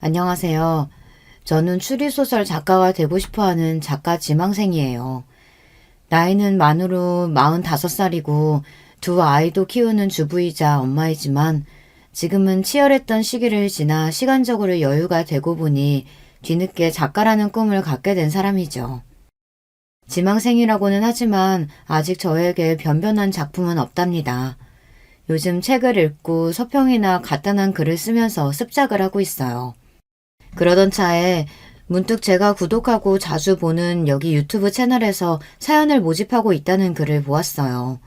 안녕하세요. 저는 추리소설 작가가 되고 싶어 하는 작가 지망생이에요. 나이는 만으로 45살이고 두 아이도 키우는 주부이자 엄마이지만 지금은 치열했던 시기를 지나 시간적으로 여유가 되고 보니 뒤늦게 작가라는 꿈을 갖게 된 사람이죠. 지망생이라고는 하지만 아직 저에게 변변한 작품은 없답니다. 요즘 책을 읽고 서평이나 간단한 글을 쓰면서 습작을 하고 있어요. 그러던 차에 문득 제가 구독하고 자주 보는 여기 유튜브 채널에서 사연을 모집하고 있다는 글을 보았어요.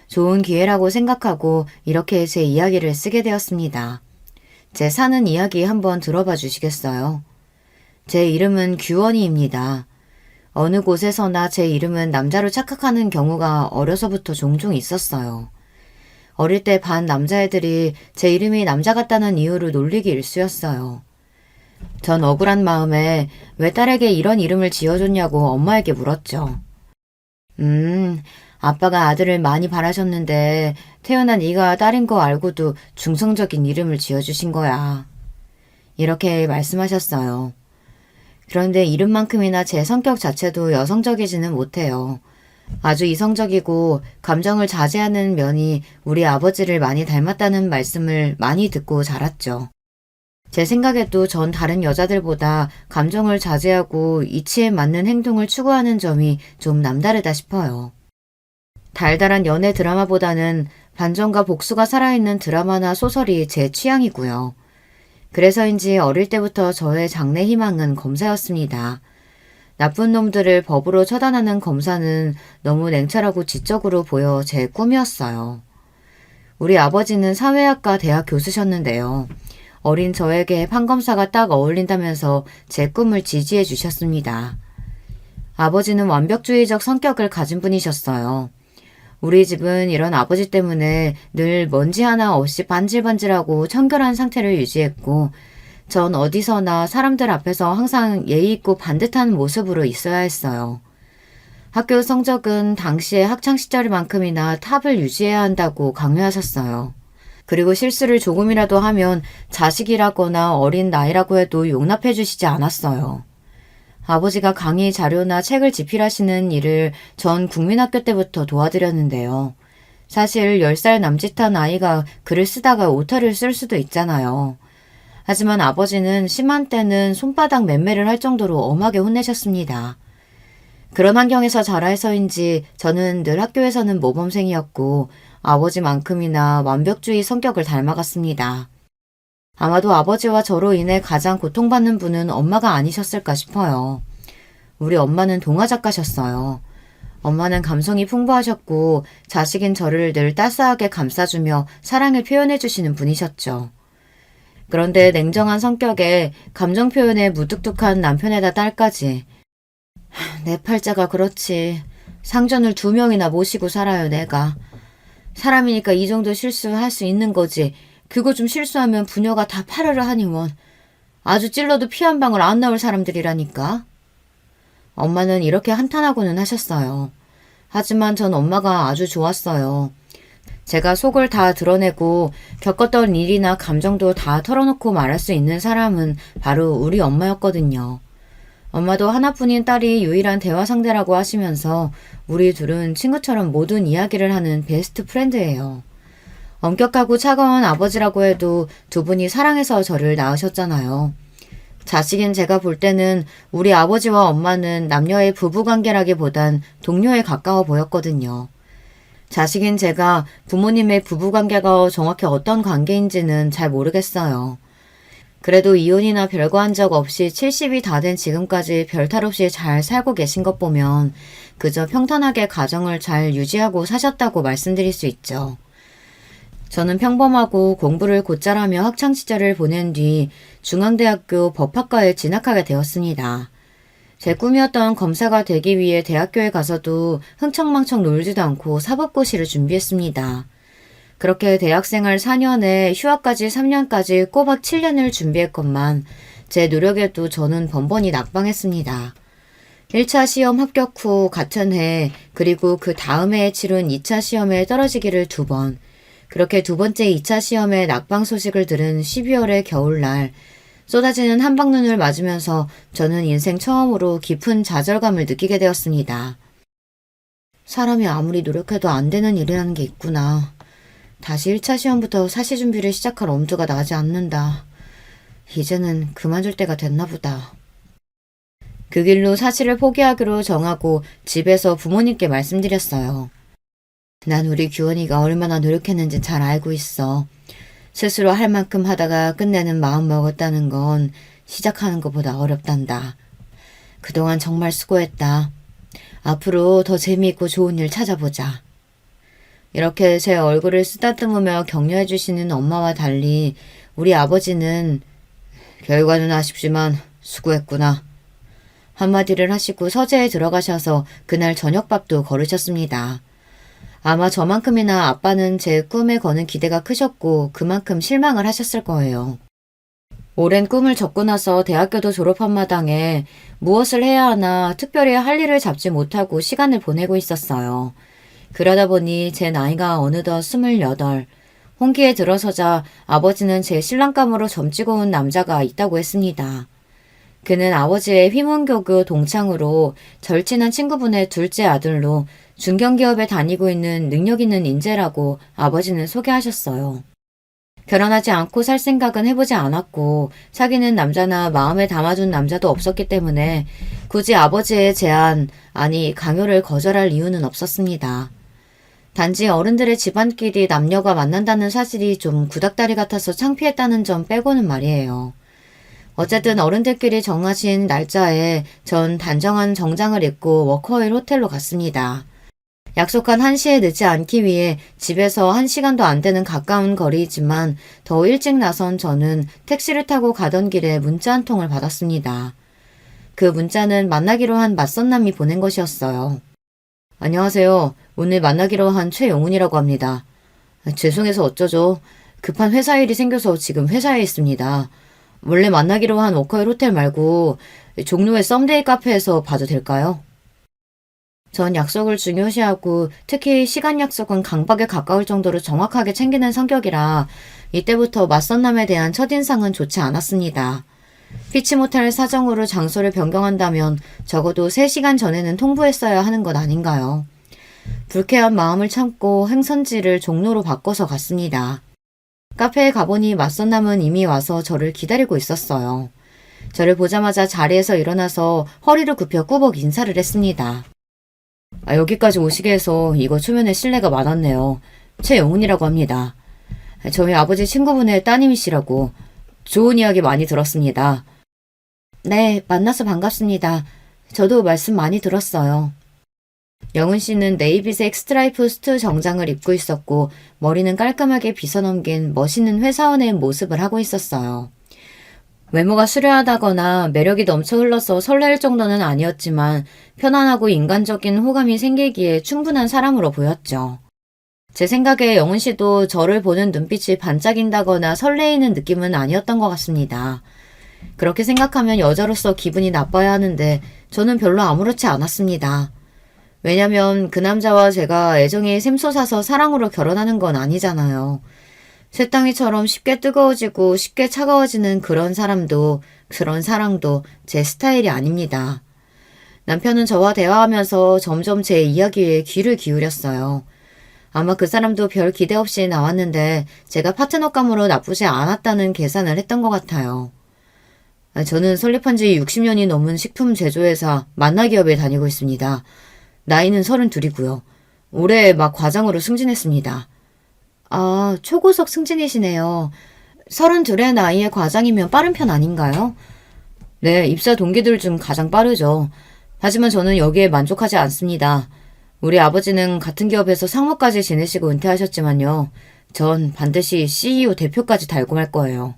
좋은 기회라고 생각하고 이렇게 제 이야기를 쓰게 되었습니다. 제 사는 이야기 한번 들어봐 주시겠어요? 제 이름은 규원이입니다. 어느 곳에서나 제 이름은 남자로 착각하는 경우가 어려서부터 종종 있었어요. 어릴 때 반 남자애들이 제 이름이 남자 같다는 이유로 놀리기 일쑤였어요. 전 억울한 마음에 왜 딸에게 이런 이름을 지어줬냐고 엄마에게 물었죠. 아빠가 아들을 많이 바라셨는데 태어난 네가 딸인 거 알고도 중성적인 이름을 지어주신 거야. 이렇게 말씀하셨어요. 그런데 이름만큼이나 제 성격 자체도 여성적이지는 못해요. 아주 이성적이고 감정을 자제하는 면이 우리 아버지를 많이 닮았다는 말씀을 많이 듣고 자랐죠. 제 생각에도 전 다른 여자들보다 감정을 자제하고 이치에 맞는 행동을 추구하는 점이 좀 남다르다 싶어요. 달달한 연애 드라마보다는 반전과 복수가 살아있는 드라마나 소설이 제 취향이고요. 그래서인지 어릴 때부터 저의 장래 희망은 검사였습니다. 나쁜 놈들을 법으로 처단하는 검사는 너무 냉철하고 지적으로 보여 제 꿈이었어요. 우리 아버지는 사회학과 대학 교수셨는데요. 어린 저에게 판검사가 딱 어울린다면서 제 꿈을 지지해 주셨습니다. 아버지는 완벽주의적 성격을 가진 분이셨어요. 우리 집은 이런 아버지 때문에 늘 먼지 하나 없이 반질반질하고 청결한 상태를 유지했고 전 어디서나 사람들 앞에서 항상 예의 있고 반듯한 모습으로 있어야 했어요. 학교 성적은 당시의 학창시절만큼이나 탑을 유지해야 한다고 강요하셨어요. 그리고 실수를 조금이라도 하면 자식이라거나 어린 나이라고 해도 용납해 주시지 않았어요. 아버지가 강의 자료나 책을 집필하시는 일을 전 국민학교 때부터 도와드렸는데요. 사실 10살 남짓한 아이가 글을 쓰다가 오타를 쓸 수도 있잖아요. 하지만 아버지는 심한 때는 손바닥 맴매를 할 정도로 엄하게 혼내셨습니다. 그런 환경에서 자라서인지 저는 늘 학교에서는 모범생이었고 아버지만큼이나 완벽주의 성격을 닮아갔습니다. 아마도 아버지와 저로 인해 가장 고통받는 분은 엄마가 아니셨을까 싶어요. 우리 엄마는 동화작가셨어요. 엄마는 감성이 풍부하셨고 자식인 저를 늘 따스하게 감싸주며 사랑을 표현해주시는 분이셨죠. 그런데 냉정한 성격에 감정 표현에 무뚝뚝한 남편에다 딸까지. 내 팔자가 그렇지. 상전을 2명이나 모시고 살아요, 내가. 사람이니까 이 정도 실수할 수 있는 거지. 그거 좀 실수하면 부녀가 다 팔으려 하니 원. 아주 찔러도 피 한 방울 안 나올 사람들이라니까. 엄마는 이렇게 한탄하고는 하셨어요. 하지만 전 엄마가 아주 좋았어요. 제가 속을 다 드러내고 겪었던 일이나 감정도 다 털어놓고 말할 수 있는 사람은 바로 우리 엄마였거든요. 엄마도 하나뿐인 딸이 유일한 대화 상대라고 하시면서 우리 둘은 친구처럼 모든 이야기를 하는 베스트 프렌드예요. 엄격하고 차가운 아버지라고 해도 두 분이 사랑해서 저를 낳으셨잖아요. 자식인 제가 볼 때는 우리 아버지와 엄마는 남녀의 부부관계라기보단 동료에 가까워 보였거든요. 자식인 제가 부모님의 부부관계가 정확히 어떤 관계인지는 잘 모르겠어요. 그래도 이혼이나 별거 한 적 없이 70이 다 된 지금까지 별탈 없이 잘 살고 계신 것 보면 그저 평탄하게 가정을 잘 유지하고 사셨다고 말씀드릴 수 있죠. 저는 평범하고 공부를 곧잘 하며 학창시절을 보낸 뒤 중앙대학교 법학과에 진학하게 되었습니다. 제 꿈이었던 검사가 되기 위해 대학교에 가서도 흥청망청 놀지도 않고 사법고시를 준비했습니다. 그렇게 대학생활 4년에 휴학까지 3년까지 꼬박 7년을 준비했건만 제 노력에도 저는 번번이 낙방했습니다. 1차 시험 합격 후 같은 해 그리고 그 다음 해에 치른 2차 시험에 떨어지기를 2번, 그렇게 두 번째 2차 시험에 낙방 소식을 들은 12월의 겨울날 쏟아지는 한방눈을 맞으면서 저는 인생 처음으로 깊은 좌절감을 느끼게 되었습니다. 사람이 아무리 노력해도 안 되는 일이라는 게 있구나. 다시 1차 시험부터 사시 준비를 시작할 엄두가 나지 않는다. 이제는 그만둘 때가 됐나 보다. 그 길로 사시를 포기하기로 정하고 집에서 부모님께 말씀드렸어요. 난 우리 규원이가 얼마나 노력했는지 잘 알고 있어. 스스로 할 만큼 하다가 끝내는 마음 먹었다는 건 시작하는 것보다 어렵단다. 그동안 정말 수고했다. 앞으로 더 재미있고 좋은 일 찾아보자. 이렇게 제 얼굴을 쓰다듬으며 격려해 주시는 엄마와 달리 우리 아버지는 결과는 아쉽지만 수고했구나. 한마디를 하시고 서재에 들어가셔서 그날 저녁밥도 거르셨습니다. 아마 저만큼이나 아빠는 제 꿈에 거는 기대가 크셨고 그만큼 실망을 하셨을 거예요. 오랜 꿈을 접고 나서 대학교도 졸업한 마당에 무엇을 해야 하나 특별히 할 일을 잡지 못하고 시간을 보내고 있었어요. 그러다 보니 제 나이가 어느덧 28. 홍기에 들어서자 아버지는 제 신랑감으로 점찍어 온 남자가 있다고 했습니다. 그는 아버지의 휘문교교 동창으로 절친한 친구분의 둘째 아들로 중견기업에 다니고 있는 능력 있는 인재라고 아버지는 소개하셨어요. 결혼하지 않고 살 생각은 해보지 않았고 사귀는 남자나 마음에 담아둔 남자도 없었기 때문에 굳이 아버지의 제안, 아니 강요를 거절할 이유는 없었습니다. 단지 어른들의 집안끼리 남녀가 만난다는 사실이 좀 구닥다리 같아서 창피했다는 점 빼고는 말이에요. 어쨌든 어른들끼리 정하신 날짜에 전 단정한 정장을 입고 워커힐 호텔로 갔습니다. 약속한 1시에 늦지 않기 위해 집에서 1시간도 안 되는 가까운 거리이지만 더 일찍 나선 저는 택시를 타고 가던 길에 문자 한 통을 받았습니다. 그 문자는 만나기로 한 맞선남이 보낸 것이었어요. 안녕하세요. 오늘 만나기로 한 최영훈이라고 합니다. 죄송해서 어쩌죠. 급한 회사 일이 생겨서 지금 회사에 있습니다. 원래 만나기로 한 워커힐 호텔 말고 종로의 썸데이 카페에서 봐도 될까요? 전 약속을 중요시하고 특히 시간 약속은 강박에 가까울 정도로 정확하게 챙기는 성격이라 이때부터 맞선남에 대한 첫인상은 좋지 않았습니다. 피치 못할 사정으로 장소를 변경한다면 적어도 3시간 전에는 통보했어야 하는 것 아닌가요? 불쾌한 마음을 참고 행선지를 종로로 바꿔서 갔습니다. 카페에 가보니 맞선남은 이미 와서 저를 기다리고 있었어요. 저를 보자마자 자리에서 일어나서 허리를 굽혀 꾸벅 인사를 했습니다. 여기까지 오시게 해서 이거 초면에 실례가 많았네요. 최영훈이라고 합니다. 저희 아버지 친구분의 따님이시라고 좋은 이야기 많이 들었습니다. 네, 만나서 반갑습니다. 저도 말씀 많이 들었어요. 영은 씨는 네이비색 스트라이프 수트 정장을 입고 있었고 머리는 깔끔하게 빗어넘긴 멋있는 회사원의 모습을 하고 있었어요. 외모가 수려하다거나 매력이 넘쳐 흘러서 설렐 정도는 아니었지만 편안하고 인간적인 호감이 생기기에 충분한 사람으로 보였죠. 제 생각에 영은 씨도 저를 보는 눈빛이 반짝인다거나 설레이는 느낌은 아니었던 것 같습니다. 그렇게 생각하면 여자로서 기분이 나빠야 하는데 저는 별로 아무렇지 않았습니다. 왜냐면 그 남자와 제가 애정이 샘솟아서 사랑으로 결혼하는 건 아니잖아요. 쇳덩이처럼 쉽게 뜨거워지고 쉽게 차가워지는 그런 사람도 그런 사랑도 제 스타일이 아닙니다. 남편은 저와 대화하면서 점점 제 이야기에 귀를 기울였어요. 아마 그 사람도 별 기대 없이 나왔는데 제가 파트너감으로 나쁘지 않았다는 계산을 했던 것 같아요. 저는 설립한 지 60년이 넘은 식품 제조회사 만나기업에 다니고 있습니다. 나이는 32이고요. 올해 막 과장으로 승진했습니다. 아, 초고속 승진이시네요. 32의 나이에 과장이면 빠른 편 아닌가요? 네, 입사 동기들 중 가장 빠르죠. 하지만 저는 여기에 만족하지 않습니다. 우리 아버지는 같은 기업에서 상무까지 지내시고 은퇴하셨지만요. 전 반드시 CEO 대표까지 달고 말 거예요.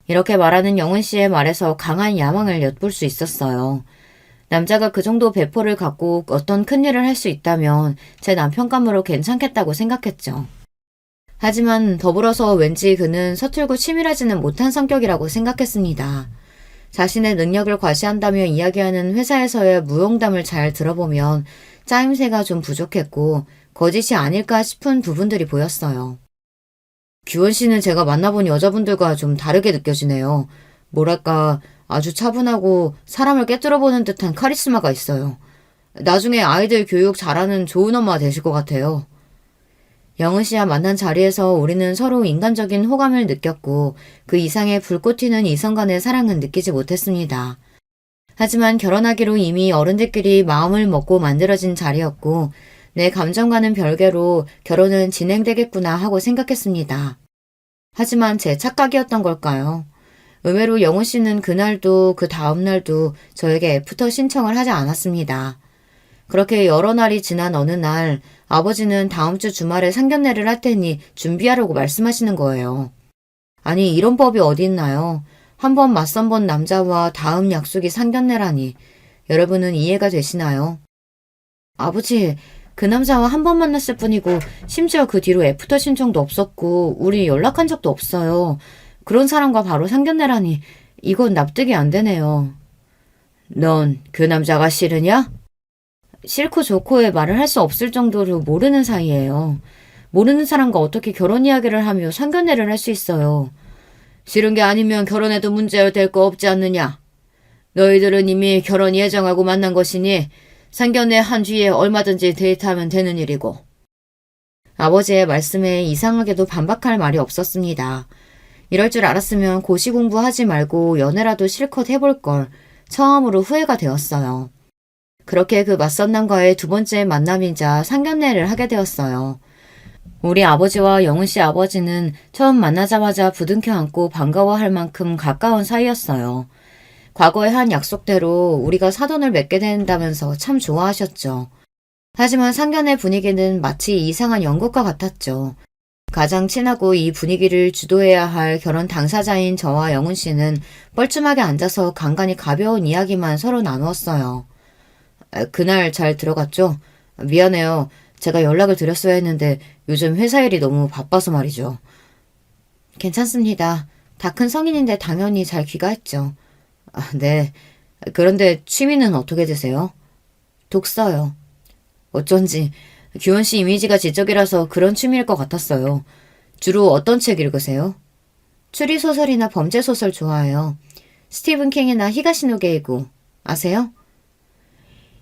이렇게 말하는 영은 씨의 말에서 강한 야망을 엿볼 수 있었어요. 남자가 그 정도 배포를 갖고 어떤 큰일을 할 수 있다면 제 남편감으로 괜찮겠다고 생각했죠. 하지만 더불어서 왠지 그는 서툴고 치밀하지는 못한 성격이라고 생각했습니다. 자신의 능력을 과시한다며 이야기하는 회사에서의 무용담을 잘 들어보면 짜임새가 좀 부족했고 거짓이 아닐까 싶은 부분들이 보였어요. 규원 씨는 제가 만나본 여자분들과 좀 다르게 느껴지네요. 뭐랄까, 아주 차분하고 사람을 꿰뚫어보는 듯한 카리스마가 있어요. 나중에 아이들 교육 잘하는 좋은 엄마 되실 것 같아요. 영은 씨와 만난 자리에서 우리는 서로 인간적인 호감을 느꼈고 그 이상의 불꽃 튀는 이성 간의 사랑은 느끼지 못했습니다. 하지만 결혼하기로 이미 어른들끼리 마음을 먹고 만들어진 자리였고 내 감정과는 별개로 결혼은 진행되겠구나 하고 생각했습니다. 하지만 제 착각이었던 걸까요? 의외로 영훈 씨는 그날도 그 다음날도 저에게 애프터 신청을 하지 않았습니다. 그렇게 여러 날이 지난 어느 날 아버지는 다음 주 주말에 상견례를 할 테니 준비하라고 말씀하시는 거예요. 아니 이런 법이 어디 있나요? 한 번 맞선 본 남자와 다음 약속이 상견례라니 여러분은 이해가 되시나요? 아버지, 그 남자와 한 번 만났을 뿐이고 심지어 그 뒤로 애프터 신청도 없었고 우리 연락한 적도 없어요. 그런 사람과 바로 상견례라니 이건 납득이 안 되네요. 넌 그 남자가 싫으냐? 싫고 좋고의 말을 할 수 없을 정도로 모르는 사이예요. 모르는 사람과 어떻게 결혼 이야기를 하며 상견례를 할 수 있어요. 싫은 게 아니면 결혼해도 문제될 거 없지 않느냐. 너희들은 이미 결혼 예정하고 만난 것이니 상견례 한 주에 얼마든지 데이트하면 되는 일이고. 아버지의 말씀에 이상하게도 반박할 말이 없었습니다. 이럴 줄 알았으면 고시 공부하지 말고 연애라도 실컷 해볼 걸 처음으로 후회가 되었어요. 그렇게 그 맞선 남과의 두 번째 만남이자 상견례를 하게 되었어요. 우리 아버지와 영은 씨 아버지는 처음 만나자마자 부둥켜 안고 반가워할 만큼 가까운 사이였어요. 과거의 한 약속대로 우리가 사돈을 맺게 된다면서 참 좋아하셨죠. 하지만 상견례 분위기는 마치 이상한 연극과 같았죠. 가장 친하고 이 분위기를 주도해야 할 결혼 당사자인 저와 영은 씨는 뻘쭘하게 앉아서 간간히 가벼운 이야기만 서로 나누었어요. 그날 잘 들어갔죠? 미안해요. 제가 연락을 드렸어야 했는데 요즘 회사 일이 너무 바빠서 말이죠. 괜찮습니다. 다 큰 성인인데 당연히 잘 귀가했죠. 네. 그런데 취미는 어떻게 되세요? 독서요. 어쩐지 규원 씨 이미지가 지적이라서 그런 취미일 것 같았어요. 주로 어떤 책 읽으세요? 추리소설이나 범죄소설 좋아해요. 스티븐 킹이나 히가시노 게이고 아세요?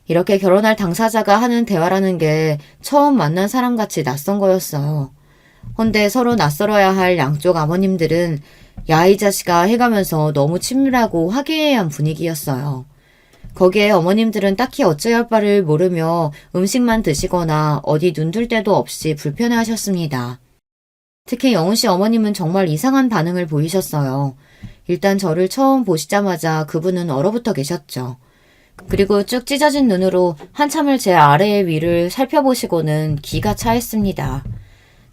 이렇게 결혼할 당사자가 하는 대화라는 게 처음 만난 사람같이 낯선 거였어요. 헌데 서로 낯설어야 할 양쪽 아버님들은 야 이 자식아 해가면서 너무 친밀하고 화기애애한 분위기였어요. 거기에 어머님들은 딱히 어찌할 할 바를 모르며 음식만 드시거나 어디 눈둘 데도 없이 불편해하셨습니다. 특히 영훈 씨 어머님은 정말 이상한 반응을 보이셨어요. 일단 저를 처음 보시자마자 그분은 얼어붙어 계셨죠. 그리고 쭉 찢어진 눈으로 한참을 제 아래의 위를 살펴보시고는 기가 차했습니다.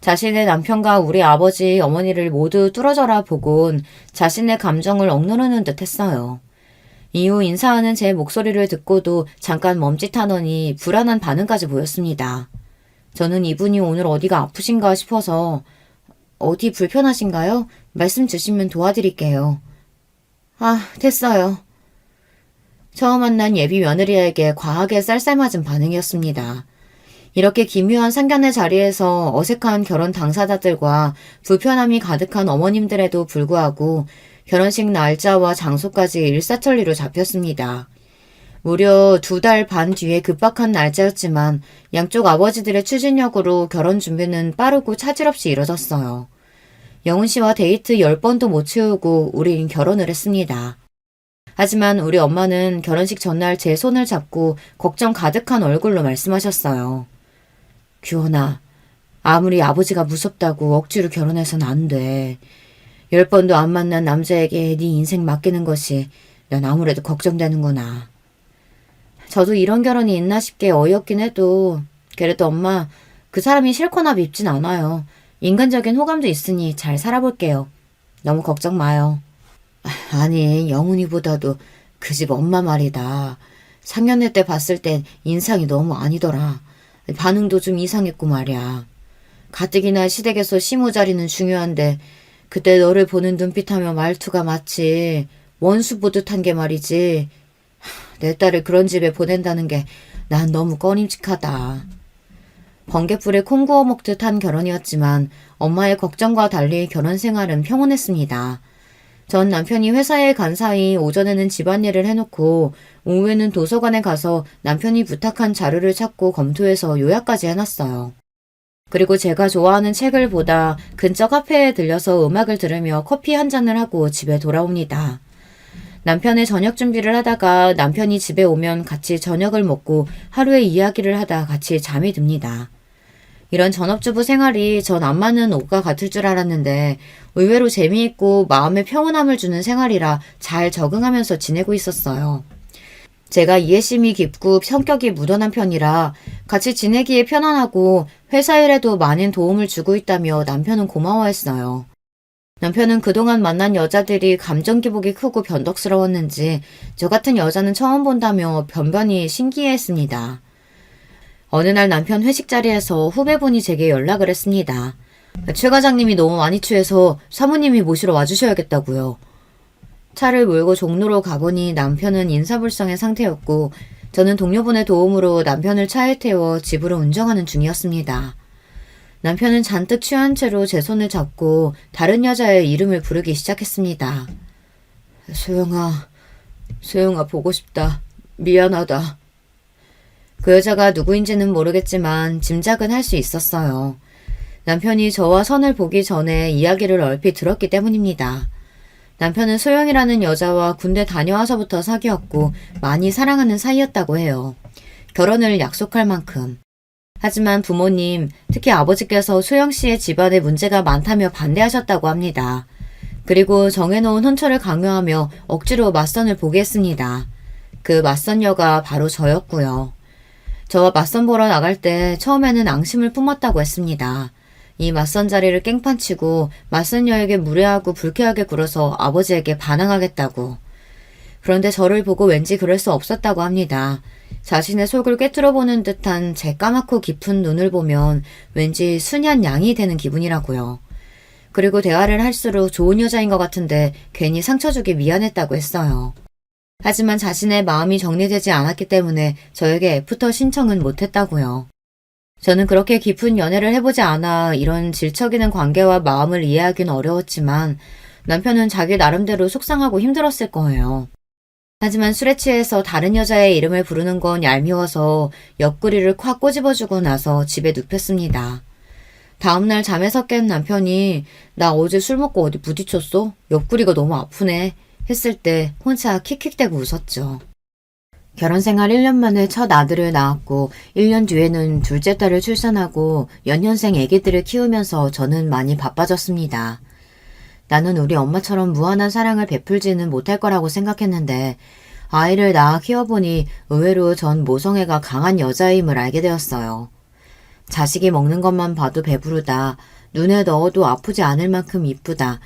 자신의 남편과 우리 아버지, 어머니를 모두 뚫어져라 보곤 자신의 감정을 억누르는 듯 했어요. 이후 인사하는 제 목소리를 듣고도 잠깐 멈칫하더니 불안한 반응까지 보였습니다. 저는 이분이 오늘 어디가 아프신가 싶어서 어디 불편하신가요? 말씀 주시면 도와드릴게요. 됐어요. 처음 만난 예비 며느리에게 과하게 쌀쌀맞은 반응이었습니다. 이렇게 기묘한 상견례 자리에서 어색한 결혼 당사자들과 불편함이 가득한 어머님들에도 불구하고 결혼식 날짜와 장소까지 일사천리로 잡혔습니다. 무려 2달 반 뒤에 급박한 날짜였지만 양쪽 아버지들의 추진력으로 결혼 준비는 빠르고 차질 없이 이뤄졌어요. 영훈 씨와 데이트 10번도 못 채우고 우린 결혼을 했습니다. 하지만 우리 엄마는 결혼식 전날 제 손을 잡고 걱정 가득한 얼굴로 말씀하셨어요. 규원아, 아무리 아버지가 무섭다고 억지로 결혼해선 안 돼. 10번도 안 만난 남자에게 네 인생 맡기는 것이 난 아무래도 걱정되는구나. 저도 이런 결혼이 있나 싶게 어이없긴 해도 그래도 엄마, 그 사람이 싫거나 밉진 않아요. 인간적인 호감도 있으니 잘 살아볼게요. 너무 걱정 마요. 아니, 영훈이보다도 그 집 엄마 말이다. 상견례 때 봤을 땐 인상이 너무 아니더라. 반응도 좀 이상했고 말이야. 가뜩이나 시댁에서 시모 자리는 중요한데 그때 너를 보는 눈빛하며 말투가 마치 원수 보듯 한 게 말이지. 내 딸을 그런 집에 보낸다는 게 난 너무 꺼림칙하다. 번갯불에 콩 구워 먹듯 한 결혼이었지만 엄마의 걱정과 달리 결혼 생활은 평온했습니다. 전 남편이 회사에 간 사이 오전에는 집안일을 해놓고 오후에는 도서관에 가서 남편이 부탁한 자료를 찾고 검토해서 요약까지 해놨어요. 그리고 제가 좋아하는 책을 보다 근처 카페에 들려서 음악을 들으며 커피 한 잔을 하고 집에 돌아옵니다. 남편의 저녁 준비를 하다가 남편이 집에 오면 같이 저녁을 먹고 하루의 이야기를 하다 같이 잠이 듭니다. 이런 전업주부 생활이 전 안 맞는 옷과 같을 줄 알았는데 의외로 재미있고 마음의 평온함을 주는 생활이라 잘 적응하면서 지내고 있었어요. 제가 이해심이 깊고 성격이 무던한 편이라 같이 지내기에 편안하고 회사 일에도 많은 도움을 주고 있다며 남편은 고마워했어요. 남편은 그동안 만난 여자들이 감정 기복이 크고 변덕스러웠는지 저 같은 여자는 처음 본다며 변변히 신기해했습니다. 어느 날 남편 회식 자리에서 후배분이 제게 연락을 했습니다. 최 과장님이 너무 많이 취해서 사모님이 모시러 와주셔야겠다고요. 차를 몰고 종로로 가보니 남편은 인사불성의 상태였고 저는 동료분의 도움으로 남편을 차에 태워 집으로 운전하는 중이었습니다. 남편은 잔뜩 취한 채로 제 손을 잡고 다른 여자의 이름을 부르기 시작했습니다. 소영아 보고 싶다. 미안하다. 그 여자가 누구인지는 모르겠지만 짐작은 할 수 있었어요. 남편이 저와 선을 보기 전에 이야기를 얼핏 들었기 때문입니다. 남편은 소영이라는 여자와 군대 다녀와서부터 사귀었고 많이 사랑하는 사이였다고 해요. 결혼을 약속할 만큼. 하지만 부모님, 특히 아버지께서 소영 씨의 집안에 문제가 많다며 반대하셨다고 합니다. 그리고 정해놓은 혼처를 강요하며 억지로 맞선을 보게 했습니다. 그 맞선녀가 바로 저였고요. 저와 맞선 보러 나갈 때 처음에는 앙심을 품었다고 했습니다. 이 맞선 자리를 깽판치고 맞선녀에게 무례하고 불쾌하게 굴어서 아버지에게 반항하겠다고. 그런데 저를 보고 왠지 그럴 수 없었다고 합니다. 자신의 속을 꿰뚫어보는 듯한 제 까맣고 깊은 눈을 보면 왠지 순한 양이 되는 기분이라고요. 그리고 대화를 할수록 좋은 여자인 것 같은데 괜히 상처 주기 미안했다고 했어요. 하지만 자신의 마음이 정리되지 않았기 때문에 저에게 애프터 신청은 못했다고요. 저는 그렇게 깊은 연애를 해보지 않아 이런 질척이는 관계와 마음을 이해하기는 어려웠지만 남편은 자기 나름대로 속상하고 힘들었을 거예요. 하지만 술에 취해서 다른 여자의 이름을 부르는 건 얄미워서 옆구리를 콱 꼬집어주고 나서 집에 눕혔습니다. 다음날 잠에서 깬 남편이 나 어제 술 먹고 어디 부딪혔어? 옆구리가 너무 아프네 했을 때 혼자 킥킥대고 웃었죠. 결혼생활 1년 만에 첫 아들을 낳았고 1년 뒤에는 둘째 딸을 출산하고 연년생 아기들을 키우면서 저는 많이 바빠졌습니다. 나는 우리 엄마처럼 무한한 사랑을 베풀지는 못할 거라고 생각했는데 아이를 낳아 키워보니 의외로 전 모성애가 강한 여자임을 알게 되었어요. 자식이 먹는 것만 봐도 배부르다. 눈에 넣어도 아프지 않을 만큼 이쁘다.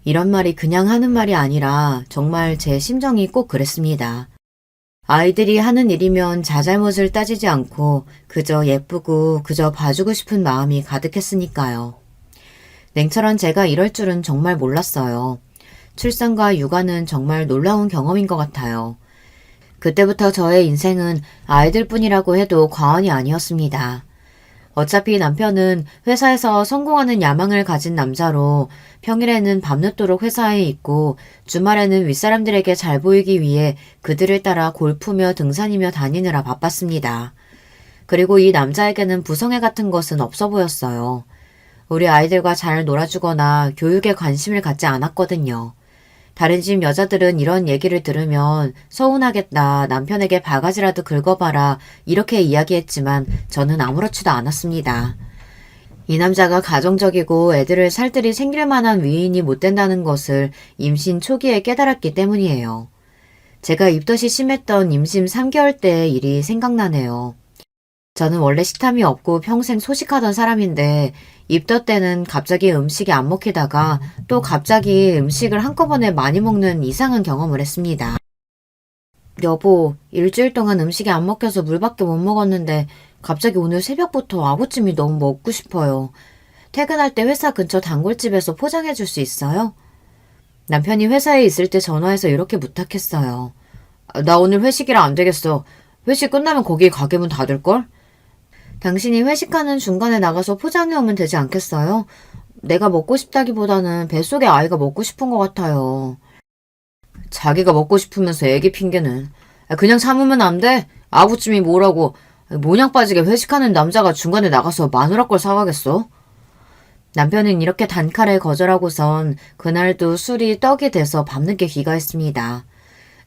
이런 말이 그냥 하는 말이 아니라 정말 제 심정이 꼭 그랬습니다. 아이들이 하는 일이면 자잘못을 따지지 않고 그저 예쁘고 그저 봐주고 싶은 마음이 가득했으니까요. 냉철한 제가 이럴 줄은 정말 몰랐어요. 출산과 육아는 정말 놀라운 경험인 것 같아요. 그때부터 저의 인생은 아이들뿐이라고 해도 과언이 아니었습니다. 어차피 남편은 회사에서 성공하는 야망을 가진 남자로 평일에는 밤늦도록 회사에 있고 주말에는 윗사람들에게 잘 보이기 위해 그들을 따라 골프며 등산이며 다니느라 바빴습니다. 그리고 이 남자에게는 부성애 같은 것은 없어 보였어요. 우리 아이들과 잘 놀아주거나 교육에 관심을 갖지 않았거든요. 다른 집 여자들은 이런 얘기를 들으면 서운하겠다, 남편에게 바가지라도 긁어봐라 이렇게 이야기했지만 저는 아무렇지도 않았습니다. 이 남자가 가정적이고 애들을 살뜰히 챙길 만한 위인이 못 된다는 것을 임신 초기에 깨달았기 때문이에요. 제가 입덧이 심했던 임신 3개월 때의 일이 생각나네요. 저는 원래 식탐이 없고 평생 소식하던 사람인데 입덧 때는 갑자기 음식이 안 먹히다가 또 갑자기 음식을 한꺼번에 많이 먹는 이상한 경험을 했습니다. 여보, 일주일 동안 음식이 안 먹혀서 물밖에 못 먹었는데 갑자기 오늘 새벽부터 아구찜이 너무 먹고 싶어요. 퇴근할 때 회사 근처 단골집에서 포장해 줄 수 있어요? 남편이 회사에 있을 때 전화해서 이렇게 부탁했어요. 나 오늘 회식이라 안 되겠어. 회식 끝나면 거기 가게 문 닫을걸? 당신이 회식하는 중간에 나가서 포장해 오면 되지 않겠어요? 내가 먹고 싶다기보다는 뱃속에 아이가 먹고 싶은 것 같아요. 자기가 먹고 싶으면서 애기 핑계는. 그냥 참으면 안 돼? 아구찜이 뭐라고. 모냥 빠지게 회식하는 남자가 중간에 나가서 마누라 걸 사가겠어? 남편은 이렇게 단칼에 거절하고선 그날도 술이 떡이 돼서 밤늦게 귀가했습니다.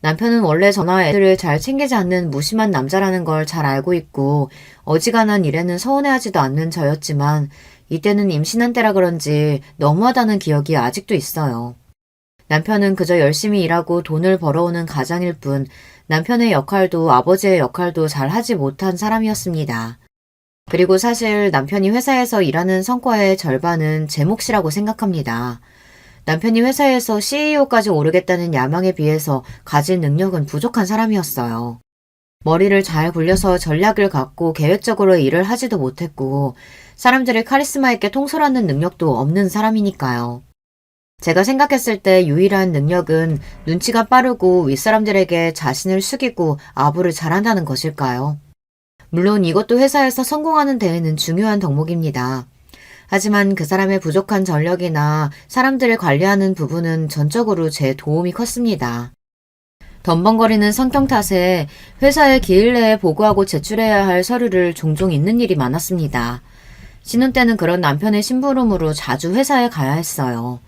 남편은 원래 저나 애들을 잘 챙기지 않는 무심한 남자라는 걸 잘 알고 있고 어지간한 일에는 서운해하지도 않는 저였지만 이때는 임신한 때라 그런지 너무하다는 기억이 아직도 있어요. 남편은 그저 열심히 일하고 돈을 벌어오는 가장일 뿐 남편의 역할도 아버지의 역할도 잘 하지 못한 사람이었습니다. 그리고 사실 남편이 회사에서 일하는 성과의 절반은 제 몫이라고 생각합니다. 남편이 회사에서 CEO까지 오르겠다는 야망에 비해서 가진 능력은 부족한 사람이었어요. 머리를 잘 굴려서 전략을 갖고 계획적으로 일을 하지도 못했고 사람들을 카리스마 있게 통솔하는 능력도 없는 사람이니까요. 제가 생각했을 때 유일한 능력은 눈치가 빠르고 윗사람들에게 자신을 숙이고 아부를 잘한다는 것일까요? 물론 이것도 회사에서 성공하는 데에는 중요한 덕목입니다. 하지만 그 사람의 부족한 전력이나 사람들을 관리하는 부분은 전적으로 제 도움이 컸습니다. 덤벙거리는 성격 탓에 회사에 기일 내에 보고하고 제출해야 할 서류를 종종 잊는 일이 많았습니다. 신혼 때는 그런 남편의 심부름으로 자주 회사에 가야 했어요.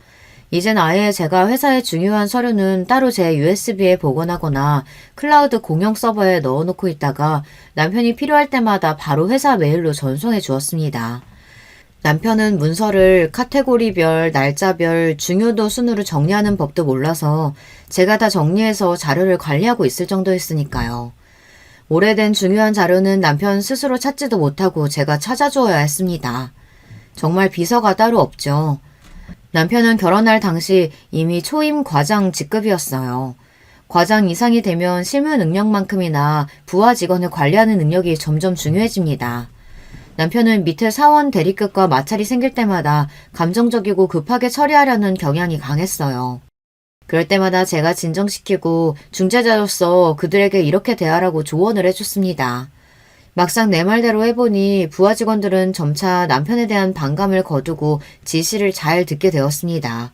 이젠 아예 제가 회사의 중요한 서류는 따로 제 USB에 복원하거나 클라우드 공용 서버에 넣어놓고 있다가 남편이 필요할 때마다 바로 회사 메일로 전송해 주었습니다. 남편은 문서를 카테고리별, 날짜별, 중요도 순으로 정리하는 법도 몰라서 제가 다 정리해서 자료를 관리하고 있을 정도였으니까요. 오래된 중요한 자료는 남편 스스로 찾지도 못하고 제가 찾아주어야 했습니다. 정말 비서가 따로 없죠. 남편은 결혼할 당시 이미 초임 과장 직급이었어요. 과장 이상이 되면 실무 능력만큼이나 부하 직원을 관리하는 능력이 점점 중요해집니다. 남편은 밑에 사원 대리급과 마찰이 생길 때마다 감정적이고 급하게 처리하려는 경향이 강했어요. 그럴 때마다 제가 진정시키고 중재자로서 그들에게 이렇게 대하라고 조언을 해줬습니다. 막상 내 말대로 해보니 부하 직원들은 점차 남편에 대한 반감을 거두고 지시를 잘 듣게 되었습니다.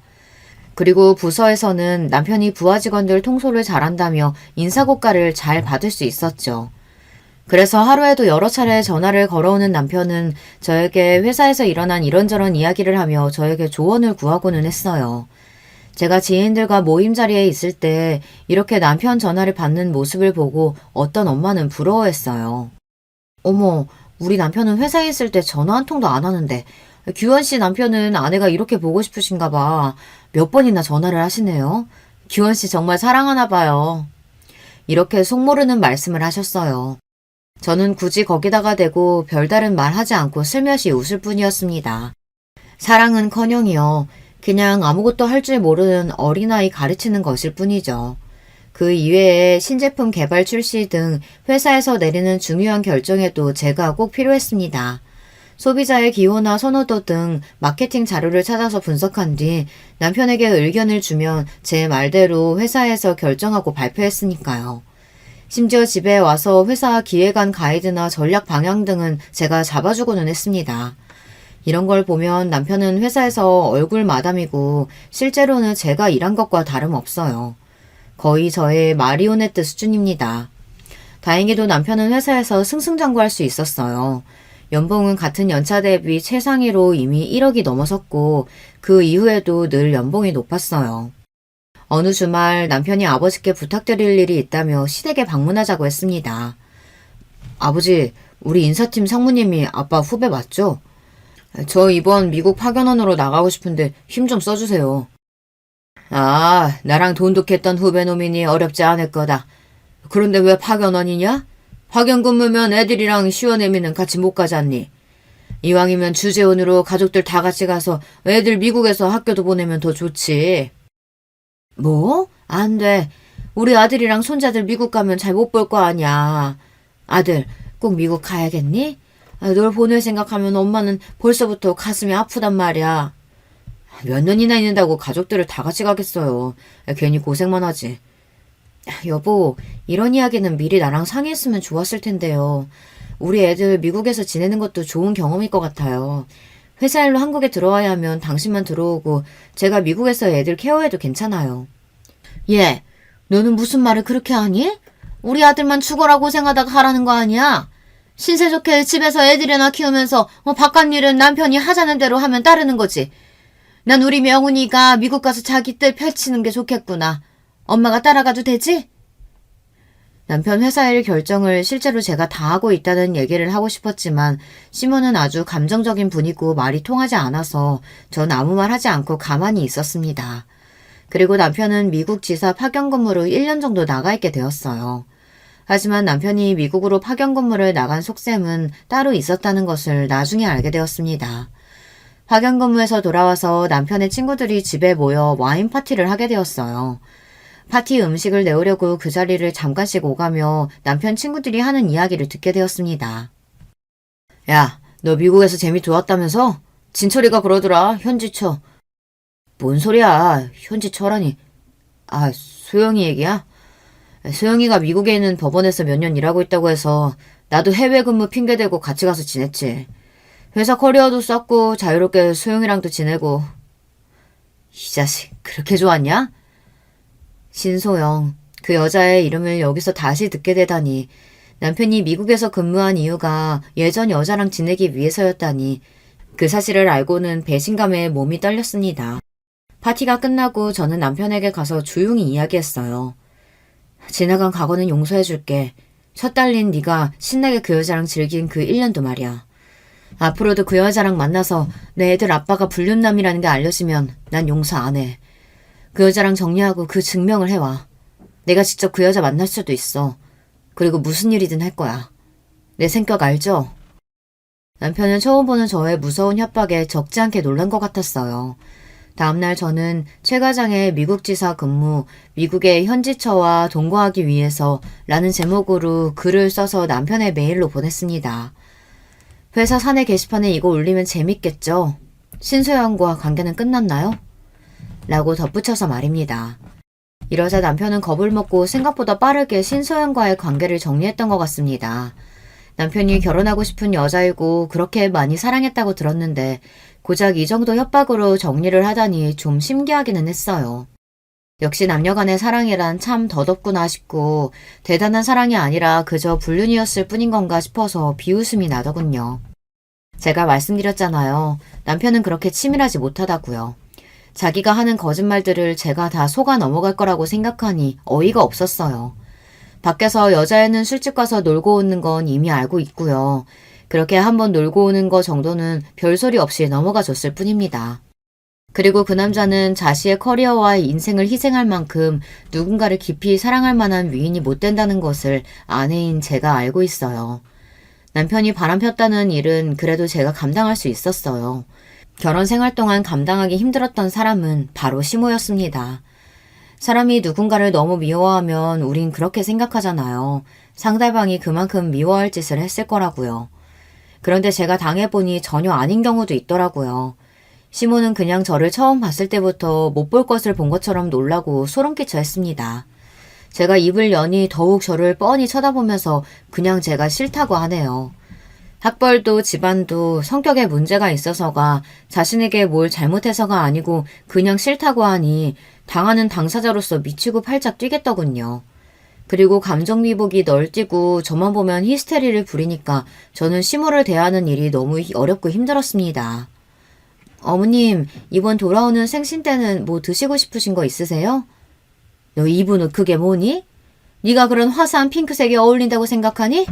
그리고 부서에서는 남편이 부하 직원들 통솔을 잘한다며 인사고과를 잘 받을 수 있었죠. 그래서 하루에도 여러 차례 전화를 걸어오는 남편은 저에게 회사에서 일어난 이런저런 이야기를 하며 저에게 조언을 구하고는 했어요. 제가 지인들과 모임 자리에 있을 때 이렇게 남편 전화를 받는 모습을 보고 어떤 엄마는 부러워했어요. 어머, 우리 남편은 회사에 있을 때 전화 한 통도 안 하는데 규원 씨 남편은 아내가 이렇게 보고 싶으신가 봐. 몇 번이나 전화를 하시네요. 규원 씨 정말 사랑하나 봐요. 이렇게 속모르는 말씀을 하셨어요. 저는 굳이 거기다가 대고 별다른 말 하지 않고 슬며시 웃을 뿐이었습니다. 사랑은커녕이요. 그냥 아무것도 할 줄 모르는 어린아이 가르치는 것일 뿐이죠. 그 이외에 신제품 개발 출시 등 회사에서 내리는 중요한 결정에도 제가 꼭 필요했습니다. 소비자의 기호나 선호도 등 마케팅 자료를 찾아서 분석한 뒤 남편에게 의견을 주면 제 말대로 회사에서 결정하고 발표했으니까요. 심지어 집에 와서 회사 기획안 가이드나 전략 방향 등은 제가 잡아주고는 했습니다. 이런 걸 보면 남편은 회사에서 얼굴 마담이고 실제로는 제가 일한 것과 다름없어요. 거의 저의 마리오네트 수준입니다. 다행히도 남편은 회사에서 승승장구할 수 있었어요. 연봉은 같은 연차 대비 최상위로 이미 1억이 넘어섰고 그 이후에도 늘 연봉이 높았어요. 어느 주말 남편이 아버지께 부탁드릴 일이 있다며 시댁에 방문하자고 했습니다. 아버지, 우리 인사팀 상무님이 아빠 후배 맞죠? 저 이번 미국 파견원으로 나가고 싶은데 힘 좀 써주세요. 아, 나랑 돈독했던 후배놈이니 어렵지 않을 거다. 그런데 왜 파견원이냐? 파견 근무면 애들이랑 시원애미는 같이 못 가잖니. 이왕이면 주재원으로 가족들 다 같이 가서 애들 미국에서 학교도 보내면 더 좋지. 뭐? 안 돼. 우리 아들이랑 손자들 미국 가면 잘 못 볼 거 아니야. 아들, 꼭 미국 가야겠니? 널 보낼 생각하면 엄마는 벌써부터 가슴이 아프단 말이야. 몇 년이나 있는다고 가족들을 다 같이 가겠어요. 괜히 고생만 하지. 여보, 이런 이야기는 미리 나랑 상의했으면 좋았을 텐데요. 우리 애들 미국에서 지내는 것도 좋은 경험일 것 같아요. 회사 일로 한국에 들어와야 하면 당신만 들어오고 제가 미국에서 애들 케어해도 괜찮아요. 얘, 너는 무슨 말을 그렇게 하니? 우리 아들만 죽어라 고생하다가 하라는 거 아니야? 신세 좋게 집에서 애들이나 키우면서 바깥 일은 남편이 하자는 대로 하면 따르는 거지. 난 우리 명훈이가 미국 가서 자기 뜰 펼치는 게 좋겠구나. 엄마가 따라가도 되지? 남편 회사 일 결정을 실제로 제가 다 하고 있다는 얘기를 하고 싶었지만 시몬은 아주 감정적인 분이고 말이 통하지 않아서 전 아무 말 하지 않고 가만히 있었습니다. 그리고 남편은 미국 지사 파견 근무로 1년 정도 나가 있게 되었어요. 하지만 남편이 미국으로 파견 근무를 나간 속셈은 따로 있었다는 것을 나중에 알게 되었습니다. 파견 근무에서 돌아와서 남편의 친구들이 집에 모여 와인 파티를 하게 되었어요. 파티 음식을 내오려고 그 자리를 잠깐씩 오가며 남편 친구들이 하는 이야기를 듣게 되었습니다. 야, 너 미국에서 재미 좋았다면서? 진철이가 그러더라, 현지처. 뭔 소리야, 현지처라니. 아, 소영이 얘기야? 소영이가 미국에 있는 법원에서 몇 년 일하고 있다고 해서 나도 해외 근무 핑계대고 같이 가서 지냈지. 회사 커리어도 쌓고 자유롭게 소영이랑도 지내고. 이 자식, 그렇게 좋았냐? 신소영, 그 여자의 이름을 여기서 다시 듣게 되다니. 남편이 미국에서 근무한 이유가 예전 여자랑 지내기 위해서였다니. 그 사실을 알고는 배신감에 몸이 떨렸습니다. 파티가 끝나고 저는 남편에게 가서 조용히 이야기했어요. 지나간 과거는 용서해줄게. 첫 딸린 네가 신나게 그 여자랑 즐긴 그 1년도 말이야. 앞으로도 그 여자랑 만나서 내 애들 아빠가 불륜남이라는 게 알려지면 난 용서 안 해. 그 여자랑 정리하고 그 증명을 해와. 내가 직접 그 여자 만날 수도 있어. 그리고 무슨 일이든 할 거야. 내 성격 알죠? 남편은 처음 보는 저의 무서운 협박에 적지 않게 놀란 것 같았어요. 다음날 저는 최 과장의 미국 지사 근무, 미국의 현지처와 동거하기 위해서 라는 제목으로 글을 써서 남편의 메일로 보냈습니다. 회사 사내 게시판에 이거 올리면 재밌겠죠? 신소영과 관계는 끝났나요? 라고 덧붙여서 말입니다. 이러자 남편은 겁을 먹고 생각보다 빠르게 신소영과의 관계를 정리했던 것 같습니다. 남편이 결혼하고 싶은 여자이고 그렇게 많이 사랑했다고 들었는데 고작 이 정도 협박으로 정리를 하다니 좀 신기하기는 했어요. 역시 남녀간의 사랑이란 참 덧없구나 싶고 대단한 사랑이 아니라 그저 불륜이었을 뿐인 건가 싶어서 비웃음이 나더군요. 제가 말씀드렸잖아요. 남편은 그렇게 치밀하지 못하다고요. 자기가 하는 거짓말들을 제가 다 속아 넘어갈 거라고 생각하니 어이가 없었어요. 밖에서 여자애는 술집 가서 놀고 오는 건 이미 알고 있고요. 그렇게 한번 놀고 오는 거 정도는 별소리 없이 넘어가 줬을 뿐입니다. 그리고 그 남자는 자신의 커리어와의 인생을 희생할 만큼 누군가를 깊이 사랑할 만한 위인이 못 된다는 것을 아내인 제가 알고 있어요. 남편이 바람 폈다는 일은 그래도 제가 감당할 수 있었어요. 결혼 생활 동안 감당하기 힘들었던 사람은 바로 시모였습니다. 사람이 누군가를 너무 미워하면 우린 그렇게 생각하잖아요. 상대방이 그만큼 미워할 짓을 했을 거라고요. 그런데 제가 당해보니 전혀 아닌 경우도 있더라고요. 시모는 그냥 저를 처음 봤을 때부터 못 볼 것을 본 것처럼 놀라고 소름끼쳐 했습니다. 제가 입을 여니 더욱 저를 뻔히 쳐다보면서 그냥 제가 싫다고 하네요. 학벌도 집안도 성격에 문제가 있어서가 자신에게 뭘 잘못해서가 아니고 그냥 싫다고 하니 당하는 당사자로서 미치고 팔짝 뛰겠더군요. 그리고 감정미복이 널뛰고 저만 보면 히스테리를 부리니까 저는 시모를 대하는 일이 너무 어렵고 힘들었습니다. 어머님, 이번 돌아오는 생신 때는 뭐 드시고 싶으신 거 있으세요? 너 이분은 그게 뭐니? 네가 그런 화사한 핑크색이 어울린다고 생각하니?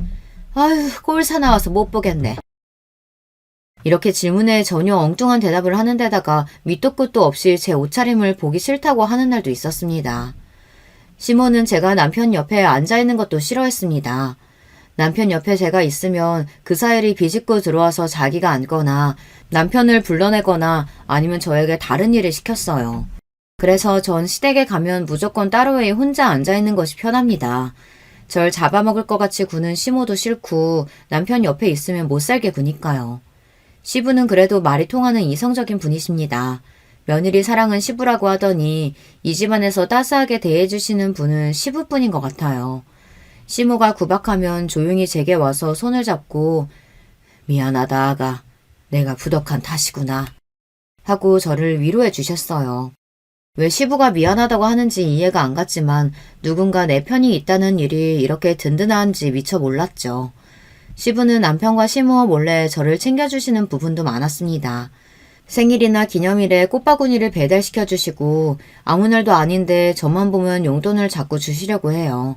아휴, 꼴 사나워서 못 보겠네. 이렇게 질문에 전혀 엉뚱한 대답을 하는 데다가 밑도 끝도 없이 제 옷차림을 보기 싫다고 하는 날도 있었습니다. 시모는 제가 남편 옆에 앉아있는 것도 싫어했습니다. 남편 옆에 제가 있으면 그 사이를 비집고 들어와서 자기가 앉거나 남편을 불러내거나 아니면 저에게 다른 일을 시켰어요. 그래서 전 시댁에 가면 무조건 따로에 혼자 앉아있는 것이 편합니다. 절 잡아먹을 것 같이 구는 시모도 싫고 남편 옆에 있으면 못살게 구니까요. 시부는 그래도 말이 통하는 이성적인 분이십니다. 며느리 사랑은 시부라고 하더니 이 집안에서 따스하게 대해주시는 분은 시부뿐인 것 같아요. 시모가 구박하면 조용히 제게 와서 손을 잡고 미안하다 아가. 내가 부덕한 탓이구나. 하고 저를 위로해 주셨어요. 왜 시부가 미안하다고 하는지 이해가 안 갔지만 누군가 내 편이 있다는 일이 이렇게 든든한지 미처 몰랐죠. 시부는 남편과 시모 몰래 저를 챙겨주시는 부분도 많았습니다. 생일이나 기념일에 꽃바구니를 배달시켜 주시고 아무 날도 아닌데 저만 보면 용돈을 자꾸 주시려고 해요.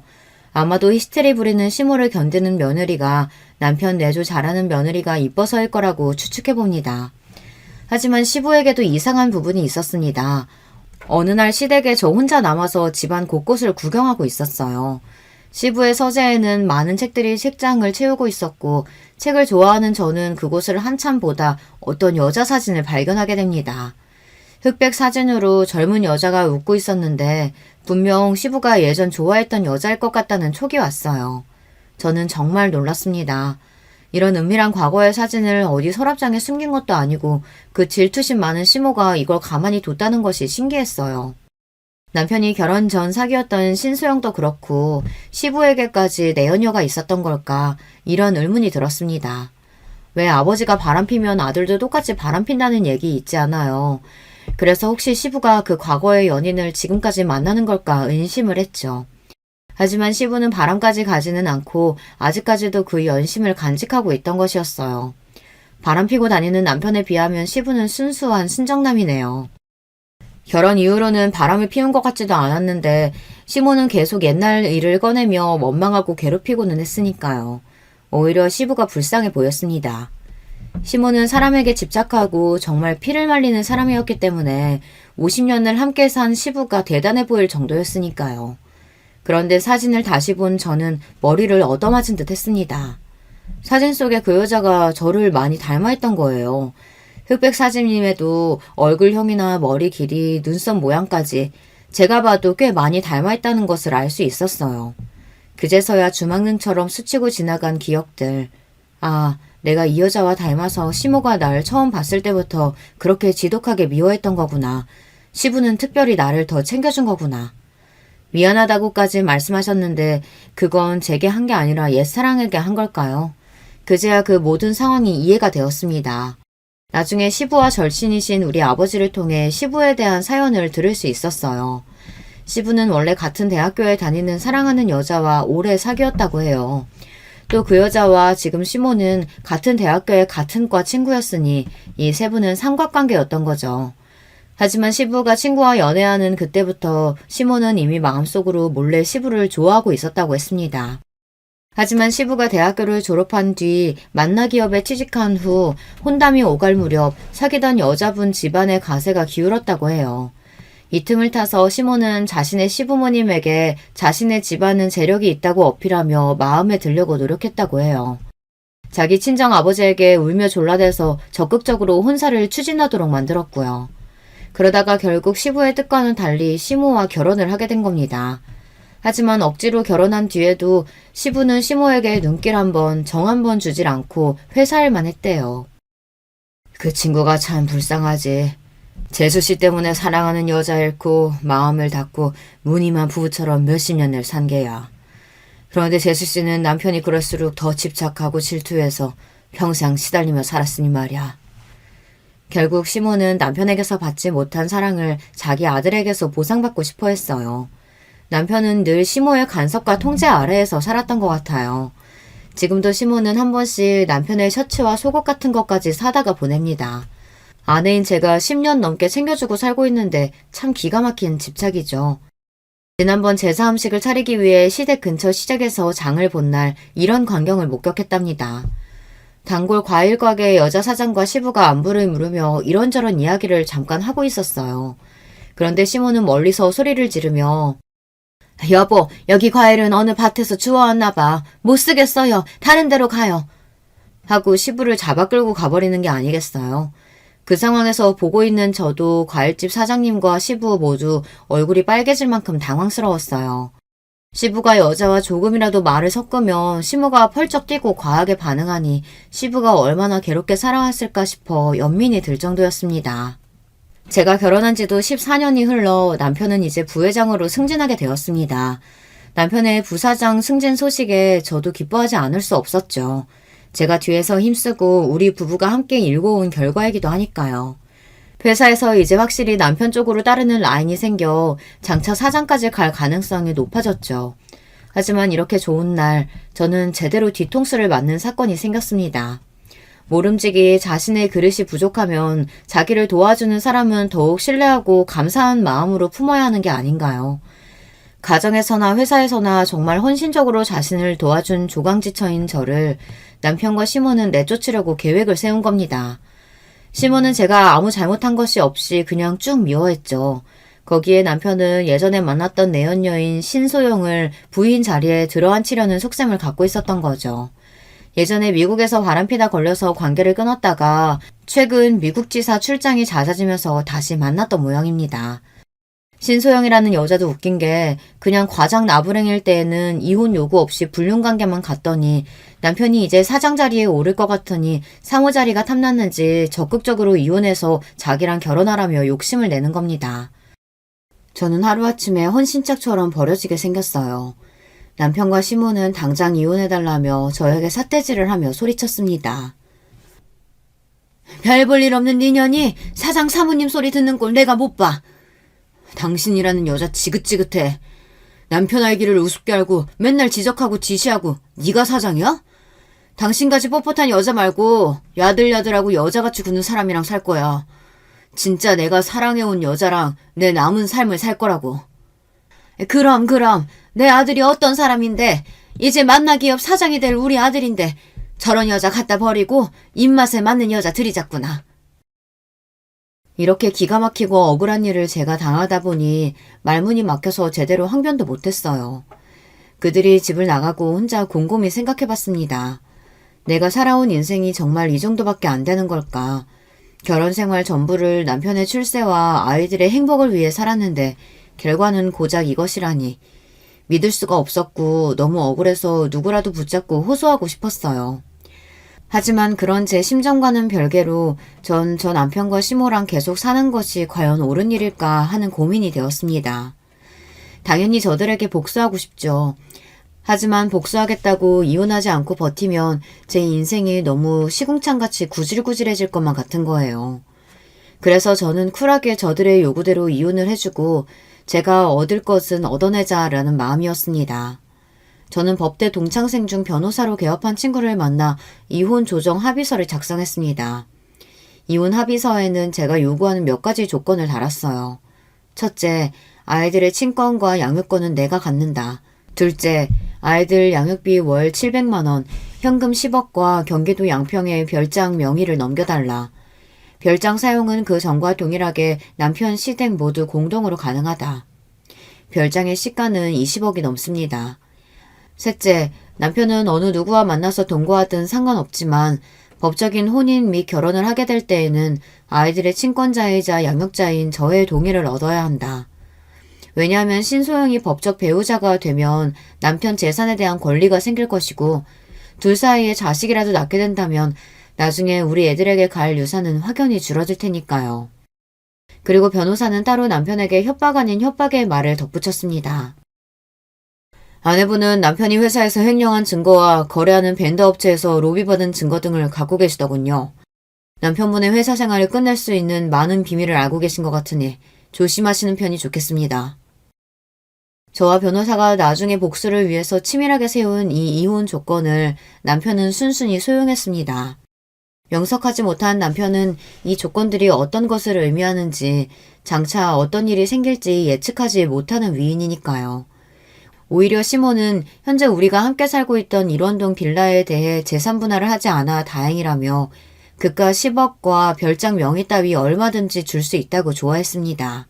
아마도 히스테리 부리는 시모를 견디는 며느리가 남편 내조 잘하는 며느리가 이뻐서일 거라고 추측해봅니다. 하지만 시부에게도 이상한 부분이 있었습니다. 어느 날 시댁에 저 혼자 남아서 집안 곳곳을 구경하고 있었어요. 시부의 서재에는 많은 책들이 책장을 채우고 있었고 책을 좋아하는 저는 그곳을 한참 보다 어떤 여자 사진을 발견하게 됩니다. 흑백 사진으로 젊은 여자가 웃고 있었는데 분명 시부가 예전 좋아했던 여자일 것 같다는 촉이 왔어요. 저는 정말 놀랐습니다. 이런 은밀한 과거의 사진을 어디 서랍장에 숨긴 것도 아니고 그 질투심 많은 시모가 이걸 가만히 뒀다는 것이 신기했어요. 남편이 결혼 전 사귀었던 신소영도 그렇고 시부에게까지 내연녀가 있었던 걸까 이런 의문이 들었습니다. 왜 아버지가 바람피면 아들도 똑같이 바람핀다는 얘기 있지 않아요. 그래서 혹시 시부가 그 과거의 연인을 지금까지 만나는 걸까 의심을 했죠. 하지만 시부는 바람까지 가지는 않고 아직까지도 그 연심을 간직하고 있던 것이었어요. 바람피고 다니는 남편에 비하면 시부는 순수한 순정남이네요. 결혼 이후로는 바람을 피운 것 같지도 않았는데 시모는 계속 옛날 일을 꺼내며 원망하고 괴롭히고는 했으니까요. 오히려 시부가 불쌍해 보였습니다. 시모는 사람에게 집착하고 정말 피를 말리는 사람이었기 때문에 50년을 함께 산 시부가 대단해 보일 정도였으니까요. 그런데 사진을 다시 본 저는 머리를 얻어맞은 듯 했습니다. 사진 속의 그 여자가 저를 많이 닮아있던 거예요. 흑백 사진임에도 얼굴형이나 머리 길이, 눈썹 모양까지 제가 봐도 꽤 많이 닮아있다는 것을 알 수 있었어요. 그제서야 주막능처럼 스치고 지나간 기억들. 아, 내가 이 여자와 닮아서 시모가 날 처음 봤을 때부터 그렇게 지독하게 미워했던 거구나. 시부는 특별히 나를 더 챙겨준 거구나. 미안하다고까지 말씀하셨는데 그건 제게 한 게 아니라 옛사랑에게 한 걸까요? 그제야 그 모든 상황이 이해가 되었습니다. 나중에 시부와 절친이신 우리 아버지를 통해 시부에 대한 사연을 들을 수 있었어요. 시부는 원래 같은 대학교에 다니는 사랑하는 여자와 오래 사귀었다고 해요. 또 그 여자와 지금 시모는 같은 대학교의 같은 과 친구였으니 이 세 분은 삼각관계였던 거죠. 하지만 시부가 친구와 연애하는 그때부터 시모는 이미 마음속으로 몰래 시부를 좋아하고 있었다고 했습니다. 하지만 시부가 대학교를 졸업한 뒤 만나 기업에 취직한 후 혼담이 오갈 무렵 사귀던 여자분 집안의 가세가 기울었다고 해요. 이 틈을 타서 시모는 자신의 시부모님에게 자신의 집안은 재력이 있다고 어필하며 마음에 들려고 노력했다고 해요. 자기 친정 아버지에게 울며 졸라대서 적극적으로 혼사를 추진하도록 만들었고요. 그러다가 결국 시부의 뜻과는 달리 시모와 결혼을 하게 된 겁니다. 하지만 억지로 결혼한 뒤에도 시부는 시모에게 눈길 한번 정 한번 주질 않고 회사일만 했대요. 그 친구가 참 불쌍하지. 재수씨 때문에 사랑하는 여자 잃고 마음을 닫고 무늬만 부부처럼 몇십 년을 산 게야. 그런데 재수씨는 남편이 그럴수록 더 집착하고 질투해서 평생 시달리며 살았으니 말이야. 결국 시모는 남편에게서 받지 못한 사랑을 자기 아들에게서 보상받고 싶어 했어요. 남편은 늘 시모의 간섭과 통제 아래에서 살았던 것 같아요. 지금도 시모는 한 번씩 남편의 셔츠와 속옷 같은 것까지 사다가 보냅니다. 아내인 제가 10년 넘게 챙겨주고 살고 있는데 참 기가 막힌 집착이죠. 지난번 제사 음식을 차리기 위해 시댁 근처 시장에서 장을 본 날 이런 광경을 목격했답니다. 단골 과일 가게 여자 사장과 시부가 안부를 물으며 이런저런 이야기를 잠깐 하고 있었어요. 그런데 시모는 멀리서 소리를 지르며 여보, 여기 과일은 어느 밭에서 주워왔나 봐. 못 쓰겠어요. 다른 데로 가요. 하고 시부를 잡아 끌고 가버리는 게 아니겠어요. 그 상황에서 보고 있는 저도 과일집 사장님과 시부 모두 얼굴이 빨개질 만큼 당황스러웠어요. 시부가 여자와 조금이라도 말을 섞으면 시모가 펄쩍 뛰고 과하게 반응하니 시부가 얼마나 괴롭게 살아왔을까 싶어 연민이 들 정도였습니다. 제가 결혼한 지도 14년이 흘러 남편은 이제 부회장으로 승진하게 되었습니다. 남편의 부사장 승진 소식에 저도 기뻐하지 않을 수 없었죠. 제가 뒤에서 힘쓰고 우리 부부가 함께 일궈온 결과이기도 하니까요. 회사에서 이제 확실히 남편 쪽으로 따르는 라인이 생겨 장차 사장까지 갈 가능성이 높아졌죠. 하지만 이렇게 좋은 날 저는 제대로 뒤통수를 맞는 사건이 생겼습니다. 모름지기 자신의 그릇이 부족하면 자기를 도와주는 사람은 더욱 신뢰하고 감사한 마음으로 품어야 하는 게 아닌가요? 가정에서나 회사에서나 정말 헌신적으로 자신을 도와준 조강지처인 저를 남편과 시모는 내쫓으려고 계획을 세운 겁니다. 시모는 제가 아무 잘못한 것이 없이 그냥 쭉 미워했죠. 거기에 남편은 예전에 만났던 내연녀인 신소영을 부인 자리에 들어앉히려는 속셈을 갖고 있었던 거죠. 예전에 미국에서 바람피다 걸려서 관계를 끊었다가 최근 미국 지사 출장이 잦아지면서 다시 만났던 모양입니다. 신소영이라는 여자도 웃긴 게 그냥 과장 나부랭일 때에는 이혼 요구 없이 불륜관계만 갔더니 남편이 이제 사장 자리에 오를 것 같으니 상호 자리가 탐났는지 적극적으로 이혼해서 자기랑 결혼하라며 욕심을 내는 겁니다. 저는 하루아침에 헌신짝처럼 버려지게 생겼어요. 남편과 시모는 당장 이혼해달라며 저에게 삿대질을 하며 소리쳤습니다. 별 볼 일 없는 네 년이 사장 사모님 소리 듣는 꼴 내가 못 봐. 당신이라는 여자 지긋지긋해. 남편 알기를 우습게 알고 맨날 지적하고 지시하고 네가 사장이야? 당신같이 뻣뻣한 여자 말고 야들야들하고 여자같이 구는 사람이랑 살 거야. 진짜 내가 사랑해온 여자랑 내 남은 삶을 살 거라고. 그럼 내 아들이 어떤 사람인데 이제 만나 기업 사장이 될 우리 아들인데 저런 여자 갖다 버리고 입맛에 맞는 여자 들이잡구나. 이렇게 기가 막히고 억울한 일을 제가 당하다 보니 말문이 막혀서 제대로 항변도 못했어요. 그들이 집을 나가고 혼자 곰곰이 생각해봤습니다. 내가 살아온 인생이 정말 이 정도밖에 안 되는 걸까? 결혼 생활 전부를 남편의 출세와 아이들의 행복을 위해 살았는데 결과는 고작 이것이라니. 믿을 수가 없었고 너무 억울해서 누구라도 붙잡고 호소하고 싶었어요. 하지만 그런 제 심정과는 별개로 전 저 남편과 시모랑 계속 사는 것이 과연 옳은 일일까 하는 고민이 되었습니다. 당연히 저들에게 복수하고 싶죠. 하지만 복수하겠다고 이혼하지 않고 버티면 제 인생이 너무 시궁창같이 구질구질해질 것만 같은 거예요. 그래서 저는 쿨하게 저들의 요구대로 이혼을 해주고 제가 얻을 것은 얻어내자라는 마음이었습니다. 저는 법대 동창생 중 변호사로 개업한 친구를 만나 이혼 조정 합의서를 작성했습니다. 이혼 합의서에는 제가 요구하는 몇 가지 조건을 달았어요. 첫째, 아이들의 친권과 양육권은 내가 갖는다. 둘째, 아이들 양육비 월 700만 원, 현금 10억과 경기도 양평에 별장 명의를 넘겨달라. 별장 사용은 그 전과 동일하게 남편 시댁 모두 공동으로 가능하다. 별장의 시가는 20억이 넘습니다. 셋째, 남편은 어느 누구와 만나서 동거하든 상관없지만 법적인 혼인 및 결혼을 하게 될 때에는 아이들의 친권자이자 양육자인 저의 동의를 얻어야 한다. 왜냐하면 신소영이 법적 배우자가 되면 남편 재산에 대한 권리가 생길 것이고 둘 사이에 자식이라도 낳게 된다면 나중에 우리 애들에게 갈 유산은 확연히 줄어들 테니까요. 그리고 변호사는 따로 남편에게 협박 아닌 협박의 말을 덧붙였습니다. 아내분은 남편이 회사에서 횡령한 증거와 거래하는 벤더 업체에서 로비받은 증거 등을 갖고 계시더군요. 남편분의 회사 생활을 끝낼 수 있는 많은 비밀을 알고 계신 것 같으니 조심하시는 편이 좋겠습니다. 저와 변호사가 나중에 복수를 위해서 치밀하게 세운 이 이혼 조건을 남편은 순순히 수용했습니다. 명석하지 못한 남편은 이 조건들이 어떤 것을 의미하는지 장차 어떤 일이 생길지 예측하지 못하는 위인이니까요. 오히려 시모는 현재 우리가 함께 살고 있던 일원동 빌라에 대해 재산 분할을 하지 않아 다행이라며 그가 10억과 별장 명의 따위 얼마든지 줄 수 있다고 좋아했습니다.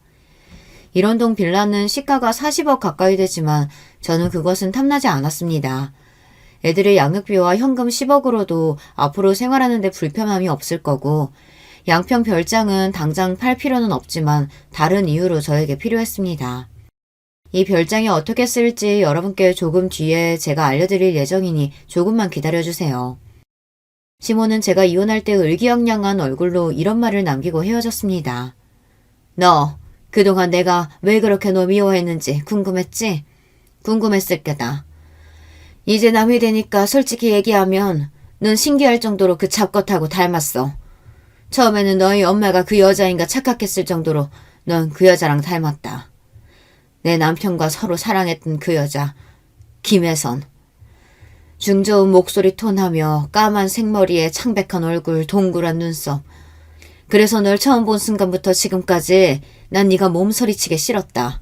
일원동 빌라는 시가가 40억 가까이 되지만 저는 그것은 탐나지 않았습니다. 애들의 양육비와 현금 10억으로도 앞으로 생활하는 데 불편함이 없을 거고 양평 별장은 당장 팔 필요는 없지만 다른 이유로 저에게 필요했습니다. 이 별장이 어떻게 쓸지 여러분께 조금 뒤에 제가 알려드릴 예정이니 조금만 기다려주세요. 시모는 제가 이혼할 때 의기양양한 얼굴로 이런 말을 남기고 헤어졌습니다. 너 그동안 내가 왜 그렇게 너 미워했는지 궁금했지? 궁금했을 게다. 이제 남이 되니까 솔직히 얘기하면 넌 신기할 정도로 그 잡것하고 닮았어. 처음에는 너희 엄마가 그 여자인가 착각했을 정도로 넌 그 여자랑 닮았다. 내 남편과 서로 사랑했던 그 여자, 김혜선. 중저음 목소리 톤하며 까만 생머리에 창백한 얼굴, 동그란 눈썹. 그래서 널 처음 본 순간부터 지금까지 난 네가 몸서리치게 싫었다.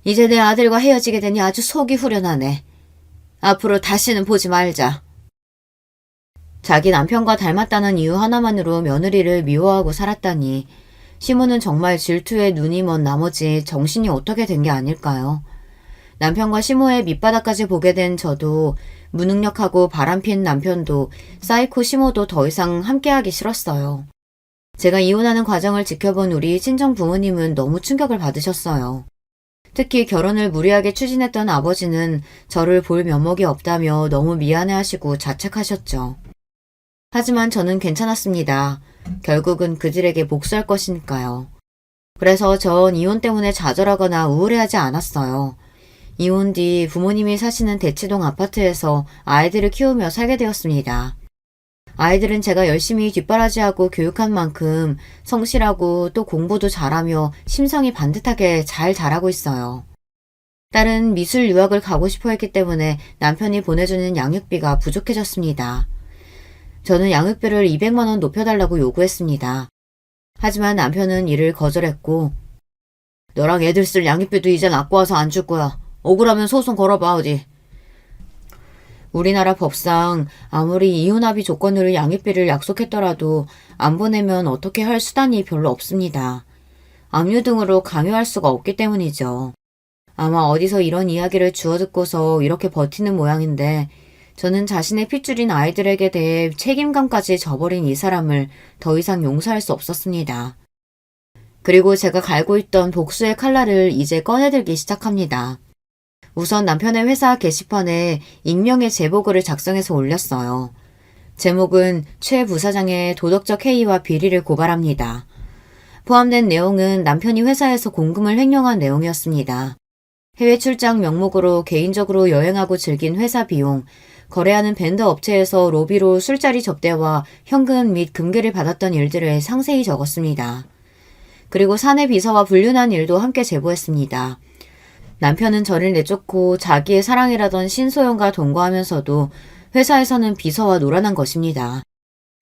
이제 내 아들과 헤어지게 되니 아주 속이 후련하네. 앞으로 다시는 보지 말자. 자기 남편과 닮았다는 이유 하나만으로 며느리를 미워하고 살았다니 시모는 정말 질투에 눈이 먼 나머지 정신이 어떻게 된 게 아닐까요? 남편과 시모의 밑바닥까지 보게 된 저도 무능력하고 바람핀 남편도 사이코 시모도 더 이상 함께하기 싫었어요. 제가 이혼하는 과정을 지켜본 우리 친정 부모님은 너무 충격을 받으셨어요. 특히 결혼을 무리하게 추진했던 아버지는 저를 볼 면목이 없다며 너무 미안해하시고 자책하셨죠. 하지만 저는 괜찮았습니다. 결국은 그들에게 복수할 것이니까요. 그래서 전 이혼 때문에 좌절하거나 우울해하지 않았어요. 이혼 뒤 부모님이 사시는 대치동 아파트에서 아이들을 키우며 살게 되었습니다. 아이들은 제가 열심히 뒷바라지하고 교육한 만큼 성실하고 또 공부도 잘하며 심성이 반듯하게 잘 자라고 있어요. 딸은 미술 유학을 가고 싶어 했기 때문에 남편이 보내주는 양육비가 부족해졌습니다. 저는 양육비를 200만 원 높여달라고 요구했습니다. 하지만 남편은 이를 거절했고 너랑 애들 쓸 양육비도 이젠 아까워서 안 줄 거야. 억울하면 소송 걸어봐 어디. 우리나라 법상 아무리 이혼합의 조건으로 양육비를 약속했더라도 안 보내면 어떻게 할 수단이 별로 없습니다. 압류 등으로 강요할 수가 없기 때문이죠. 아마 어디서 이런 이야기를 주워 듣고서 이렇게 버티는 모양인데 저는 자신의 핏줄인 아이들에게 대해 책임감까지 져버린 이 사람을 더 이상 용서할 수 없었습니다. 그리고 제가 갈고 있던 복수의 칼날을 이제 꺼내들기 시작합니다. 우선 남편의 회사 게시판에 익명의 제보글을 작성해서 올렸어요. 제목은 최 부사장의 도덕적 해이와 비리를 고발합니다. 포함된 내용은 남편이 회사에서 공금을 횡령한 내용이었습니다. 해외 출장 명목으로 개인적으로 여행하고 즐긴 회사 비용, 거래하는 벤더 업체에서 로비로 술자리 접대와 현금 및 금괴를 받았던 일들을 상세히 적었습니다. 그리고 사내 비서와 불륜한 일도 함께 제보했습니다. 남편은 저를 내쫓고 자기의 사랑이라던 신소영과 동거하면서도 회사에서는 비서와 놀아난 것입니다.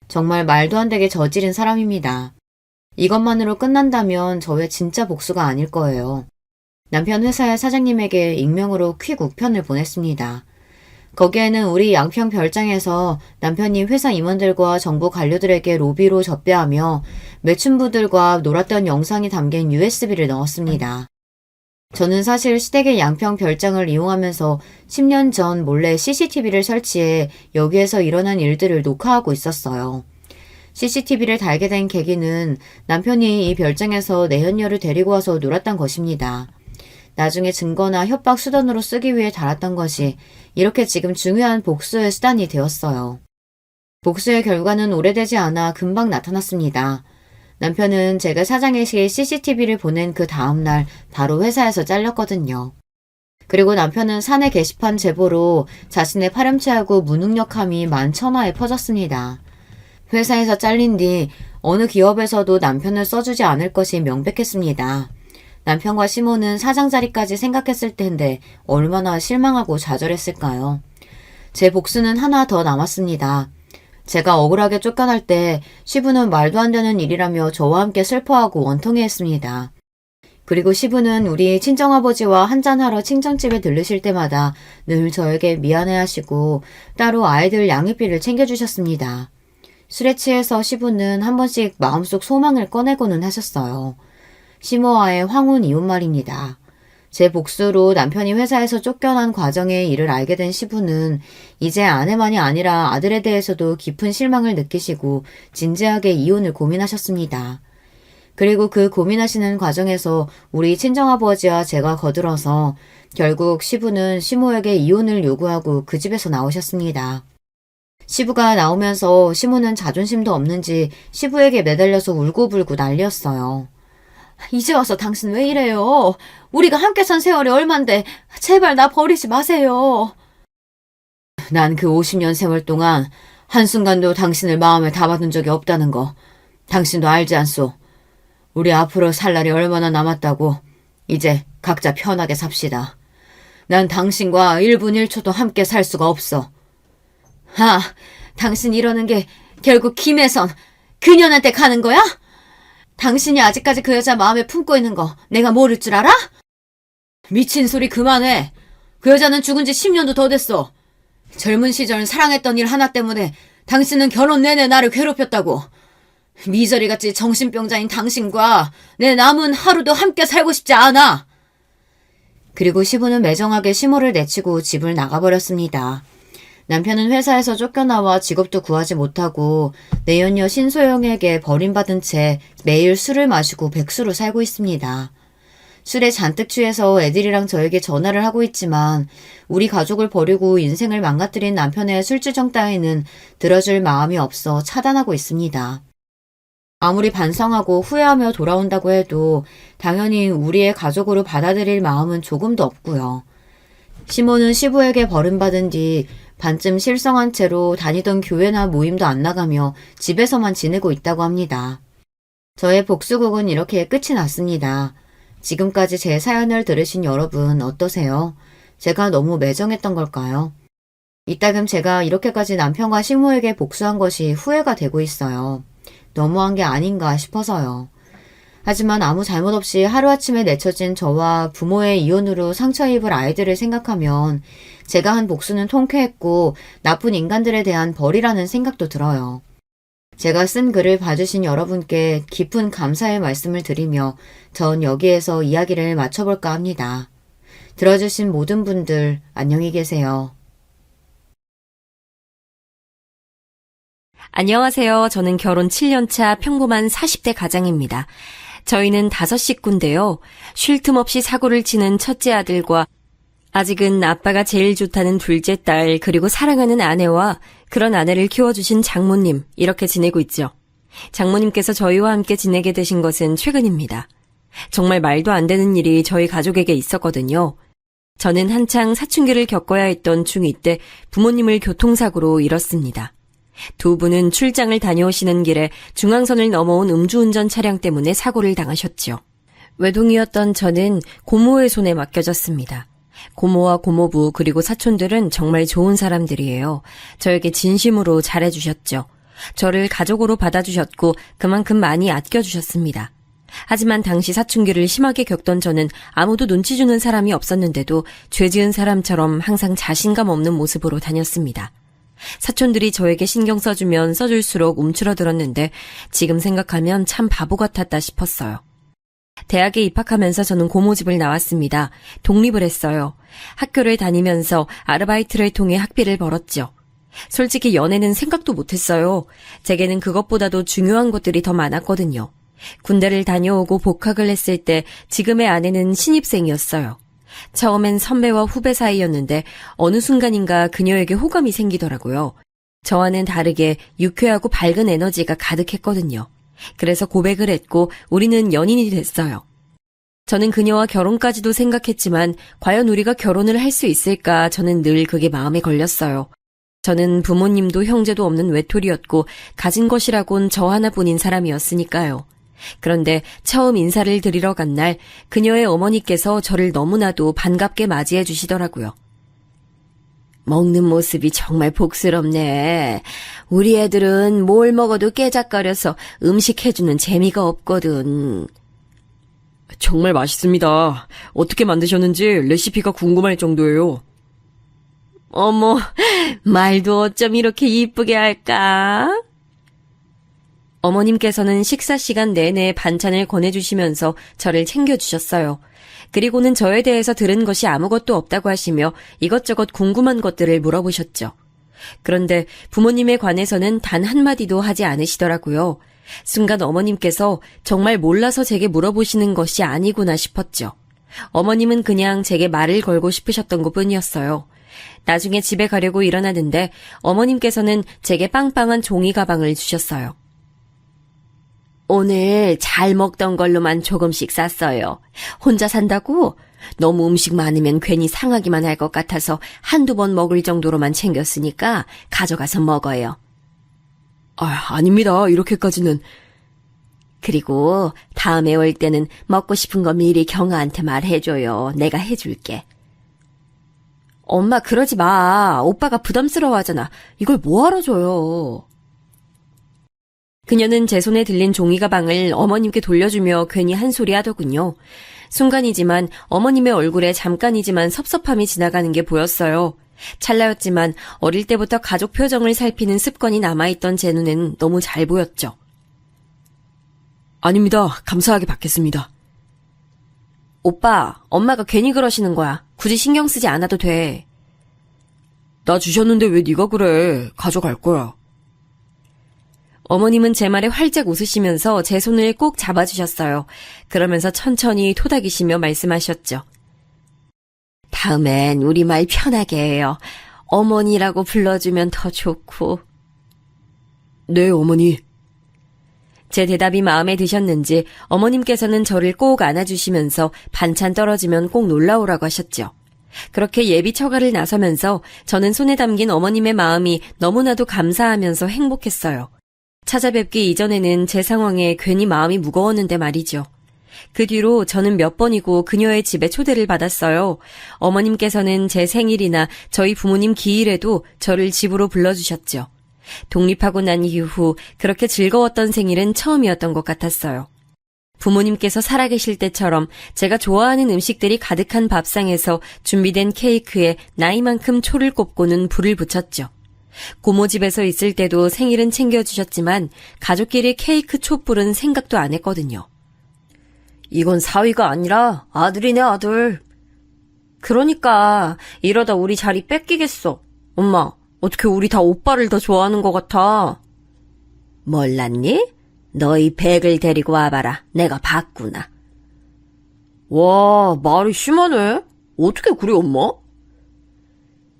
정말 말도 안 되게 저지른 사람입니다. 이것만으로 끝난다면 저의 진짜 복수가 아닐 거예요. 남편 회사의 사장님에게 익명으로 퀵 우편을 보냈습니다. 거기에는 우리 양평 별장에서 남편이 회사 임원들과 정부 관료들에게 로비로 접대하며 매춘부들과 놀았던 영상이 담긴 USB를 넣었습니다. 저는 사실 시댁의 양평 별장을 이용하면서 10년 전 몰래 CCTV를 설치해 여기에서 일어난 일들을 녹화하고 있었어요. CCTV를 달게 된 계기는 남편이 이 별장에서 내연녀를 데리고 와서 놀았던 것입니다. 나중에 증거나 협박 수단으로 쓰기 위해 달았던 것이 이렇게 지금 중요한 복수의 수단이 되었어요. 복수의 결과는 오래되지 않아 금방 나타났습니다. 남편은 제가 사장에게 CCTV를 보낸 그 다음날 바로 회사에서 잘렸거든요. 그리고 남편은 사내 게시판 제보로 자신의 파렴치하고 무능력함이 만천하에 퍼졌습니다. 회사에서 잘린 뒤 어느 기업에서도 남편을 써주지 않을 것이 명백했습니다. 남편과 시모는 사장 자리까지 생각했을 텐데 얼마나 실망하고 좌절했을까요? 제 복수는 하나 더 남았습니다. 제가 억울하게 쫓겨날 때 시부는 말도 안 되는 일이라며 저와 함께 슬퍼하고 원통해했습니다. 그리고 시부는 우리 친정아버지와 한잔하러 친정집에 들르실 때마다 늘 저에게 미안해하시고 따로 아이들 양육비를 챙겨주셨습니다. 술에 취해서 시부는 한 번씩 마음속 소망을 꺼내고는 하셨어요. 시모와의 황혼 이혼 말입니다. 제 복수로 남편이 회사에서 쫓겨난 과정의 일을 알게 된 시부는 이제 아내만이 아니라 아들에 대해서도 깊은 실망을 느끼시고 진지하게 이혼을 고민하셨습니다. 그리고 그 고민하시는 과정에서 우리 친정아버지와 제가 거들어서 결국 시부는 시모에게 이혼을 요구하고 그 집에서 나오셨습니다. 시부가 나오면서 시모는 자존심도 없는지 시부에게 매달려서 울고불고 난리였어요. 이제 와서 당신 왜 이래요? 우리가 함께 산 세월이 얼만데 제발 나 버리지 마세요. 난 그 50년 세월 동안 한순간도 당신을 마음에 담아둔 적이 없다는 거 당신도 알지 않소? 우리 앞으로 살 날이 얼마나 남았다고. 이제 각자 편하게 삽시다. 난 당신과 1분 1초도 함께 살 수가 없어. 당신 이러는 게 결국 김혜선 그년한테 가는 거야? 당신이 아직까지 그 여자 마음에 품고 있는 거 내가 모를 줄 알아? 미친 소리 그만해. 그 여자는 죽은 지 10년도 더 됐어. 젊은 시절 사랑했던 일 하나 때문에 당신은 결혼 내내 나를 괴롭혔다고. 미저리같이 정신병자인 당신과 내 남은 하루도 함께 살고 싶지 않아. 그리고 시부는 매정하게 시모를 내치고 집을 나가버렸습니다. 남편은 회사에서 쫓겨나와 직업도 구하지 못하고 내연녀 신소영에게 버림받은 채 매일 술을 마시고 백수로 살고 있습니다. 술에 잔뜩 취해서 애들이랑 저에게 전화를 하고 있지만 우리 가족을 버리고 인생을 망가뜨린 남편의 술주정 따위는 들어줄 마음이 없어 차단하고 있습니다. 아무리 반성하고 후회하며 돌아온다고 해도 당연히 우리의 가족으로 받아들일 마음은 조금도 없고요. 시모는 시부에게 버림받은 뒤 반쯤 실성한 채로 다니던 교회나 모임도 안 나가며 집에서만 지내고 있다고 합니다. 저의 복수극은 이렇게 끝이 났습니다. 지금까지 제 사연을 들으신 여러분 어떠세요? 제가 너무 매정했던 걸까요? 이따금 제가 이렇게까지 남편과 시모에게 복수한 것이 후회가 되고 있어요. 너무한 게 아닌가 싶어서요. 하지만 아무 잘못 없이 하루아침에 내쳐진 저와 부모의 이혼으로 상처 입을 아이들을 생각하면 제가 한 복수는 통쾌했고 나쁜 인간들에 대한 벌이라는 생각도 들어요. 제가 쓴 글을 봐주신 여러분께 깊은 감사의 말씀을 드리며 전 여기에서 이야기를 마쳐볼까 합니다. 들어주신 모든 분들 안녕히 계세요. 안녕하세요. 저는 결혼 7년차 평범한 40대 가장입니다. 저희는 5식구인데요. 쉴 틈 없이 사고를 치는 첫째 아들과 아직은 아빠가 제일 좋다는 둘째 딸, 그리고 사랑하는 아내와 그런 아내를 키워주신 장모님, 이렇게 지내고 있죠. 장모님께서 저희와 함께 지내게 되신 것은 최근입니다. 정말 말도 안 되는 일이 저희 가족에게 있었거든요. 저는 한창 사춘기를 겪어야 했던 중2 때 부모님을 교통사고로 잃었습니다. 두 분은 출장을 다녀오시는 길에 중앙선을 넘어온 음주운전 차량 때문에 사고를 당하셨죠. 외동이었던 저는 고모의 손에 맡겨졌습니다. 고모와 고모부 그리고 사촌들은 정말 좋은 사람들이에요. 저에게 진심으로 잘해주셨죠. 저를 가족으로 받아주셨고 그만큼 많이 아껴주셨습니다. 하지만 당시 사춘기를 심하게 겪던 저는 아무도 눈치 주는 사람이 없었는데도 죄 지은 사람처럼 항상 자신감 없는 모습으로 다녔습니다. 사촌들이 저에게 신경 써주면 써줄수록 움츠러들었는데 지금 생각하면 참 바보 같았다 싶었어요. 대학에 입학하면서 저는 고모 집을 나왔습니다. 독립을 했어요. 학교를 다니면서 아르바이트를 통해 학비를 벌었죠. 솔직히 연애는 생각도 못했어요. 제게는 그것보다도 중요한 것들이 더 많았거든요. 군대를 다녀오고 복학을 했을 때 지금의 아내는 신입생이었어요. 처음엔 선배와 후배 사이였는데 어느 순간인가 그녀에게 호감이 생기더라고요. 저와는 다르게 유쾌하고 밝은 에너지가 가득했거든요. 그래서 고백을 했고 우리는 연인이 됐어요. 저는 그녀와 결혼까지도 생각했지만 과연 우리가 결혼을 할 수 있을까 저는 늘 그게 마음에 걸렸어요. 저는 부모님도 형제도 없는 외톨이였고 가진 것이라곤 저 하나뿐인 사람이었으니까요. 그런데 처음 인사를 드리러 간 날 그녀의 어머니께서 저를 너무나도 반갑게 맞이해 주시더라고요. 먹는 모습이 정말 복스럽네. 우리 애들은 뭘 먹어도 깨작거려서 음식 해주는 재미가 없거든. 정말 맛있습니다. 어떻게 만드셨는지 레시피가 궁금할 정도예요. 어머, 말도 어쩜 이렇게 이쁘게 할까? 어머님께서는 식사 시간 내내 반찬을 권해주시면서 저를 챙겨주셨어요. 그리고는 저에 대해서 들은 것이 아무것도 없다고 하시며 이것저것 궁금한 것들을 물어보셨죠. 그런데 부모님에 관해서는 단 한마디도 하지 않으시더라고요. 순간 어머님께서 정말 몰라서 제게 물어보시는 것이 아니구나 싶었죠. 어머님은 그냥 제게 말을 걸고 싶으셨던 것뿐이었어요. 나중에 집에 가려고 일어나는데 어머님께서는 제게 빵빵한 종이 가방을 주셨어요. 오늘 잘 먹던 걸로만 조금씩 쌌어요. 혼자 산다고? 너무 음식 많으면 괜히 상하기만 할 것 같아서 한두 번 먹을 정도로만 챙겼으니까 가져가서 먹어요. 아닙니다. 이렇게까지는. 그리고 다음에 올 때는 먹고 싶은 거 미리 경아한테 말해줘요. 내가 해줄게. 엄마 그러지 마. 오빠가 부담스러워하잖아. 이걸 뭐하러 줘요. 그녀는 제 손에 들린 종이 가방을 어머님께 돌려주며 괜히 한 소리 하더군요. 순간이지만 어머님의 얼굴에 잠깐이지만 섭섭함이 지나가는 게 보였어요. 찰나였지만 어릴 때부터 가족 표정을 살피는 습관이 남아있던 제 눈엔 너무 잘 보였죠. 아닙니다. 감사하게 받겠습니다. 오빠, 엄마가 괜히 그러시는 거야. 굳이 신경 쓰지 않아도 돼. 나 주셨는데 왜 네가 그래. 가져갈 거야. 어머님은 제 말에 활짝 웃으시면서 제 손을 꼭 잡아주셨어요. 그러면서 천천히 토닥이시며 말씀하셨죠. 다음엔 우리말 편하게 해요. 어머니라고 불러주면 더 좋고. 네, 어머니. 제 대답이 마음에 드셨는지 어머님께서는 저를 꼭 안아주시면서 반찬 떨어지면 꼭 놀라오라고 하셨죠. 그렇게 예비 처가를 나서면서 저는 손에 담긴 어머님의 마음이 너무나도 감사하면서 행복했어요. 찾아뵙기 이전에는 제 상황에 괜히 마음이 무거웠는데 말이죠. 그 뒤로 저는 몇 번이고 그녀의 집에 초대를 받았어요. 어머님께서는 제 생일이나 저희 부모님 기일에도 저를 집으로 불러주셨죠. 독립하고 난 이후 그렇게 즐거웠던 생일은 처음이었던 것 같았어요. 부모님께서 살아계실 때처럼 제가 좋아하는 음식들이 가득한 밥상에서 준비된 케이크에 나이만큼 초를 꼽고는 불을 붙였죠. 고모 집에서 있을 때도 생일은 챙겨주셨지만 가족끼리 케이크 촛불은 생각도 안 했거든요. 이건 사위가 아니라 아들이네, 아들. 그러니까 이러다 우리 자리 뺏기겠어. 엄마, 어떻게 우리 다 오빠를 더 좋아하는 것 같아. 몰랐니? 너희 백을 데리고 와봐라. 내가 봤구나. 와, 말이 심하네. 어떻게 그래, 엄마?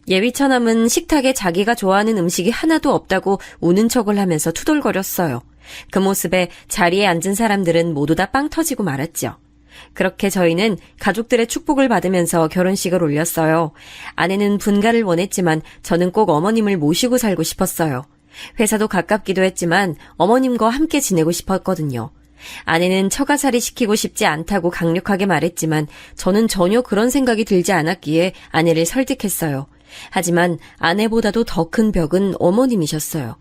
예비 처남은 식탁에 자기가 좋아하는 음식이 하나도 없다고 우는 척을 하면서 투덜거렸어요. 그 모습에 자리에 앉은 사람들은 모두 다 빵 터지고 말았죠. 그렇게 저희는 가족들의 축복을 받으면서 결혼식을 올렸어요. 아내는 분가를 원했지만 저는 꼭 어머님을 모시고 살고 싶었어요. 회사도 가깝기도 했지만 어머님과 함께 지내고 싶었거든요. 아내는 처가살이 시키고 싶지 않다고 강력하게 말했지만 저는 전혀 그런 생각이 들지 않았기에 아내를 설득했어요. 하지만 아내보다도 더 큰 벽은 어머님이셨어요.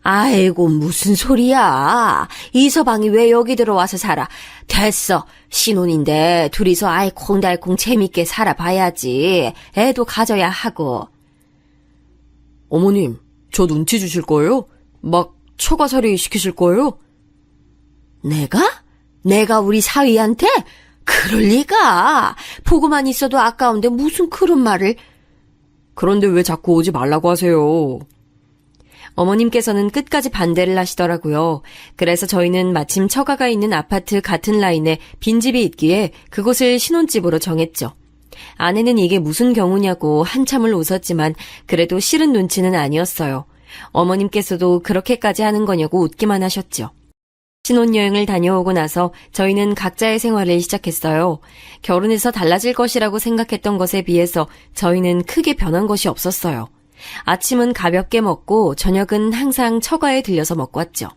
아이고 무슨 소리야. 이서방이 왜 여기 들어와서 살아. 됐어. 신혼인데 둘이서 알콩달콩 재밌게 살아봐야지. 애도 가져야 하고. 어머님, 저 눈치 주실 거예요? 막 처가살이 시키실 거예요? 내가 우리 사위한테? 그럴 리가. 보고만 있어도 아까운데 무슨 그런 말을. 그런데 왜 자꾸 오지 말라고 하세요? 어머님께서는 끝까지 반대를 하시더라고요. 그래서 저희는 마침 처가가 있는 아파트 같은 라인에 빈집이 있기에 그곳을 신혼집으로 정했죠. 아내는 이게 무슨 경우냐고 한참을 웃었지만 그래도 싫은 눈치는 아니었어요. 어머님께서도 그렇게까지 하는 거냐고 웃기만 하셨죠. 신혼여행을 다녀오고 나서 저희는 각자의 생활을 시작했어요. 결혼해서 달라질 것이라고 생각했던 것에 비해서 저희는 크게 변한 것이 없었어요. 아침은 가볍게 먹고 저녁은 항상 처가에 들려서 먹고 왔죠.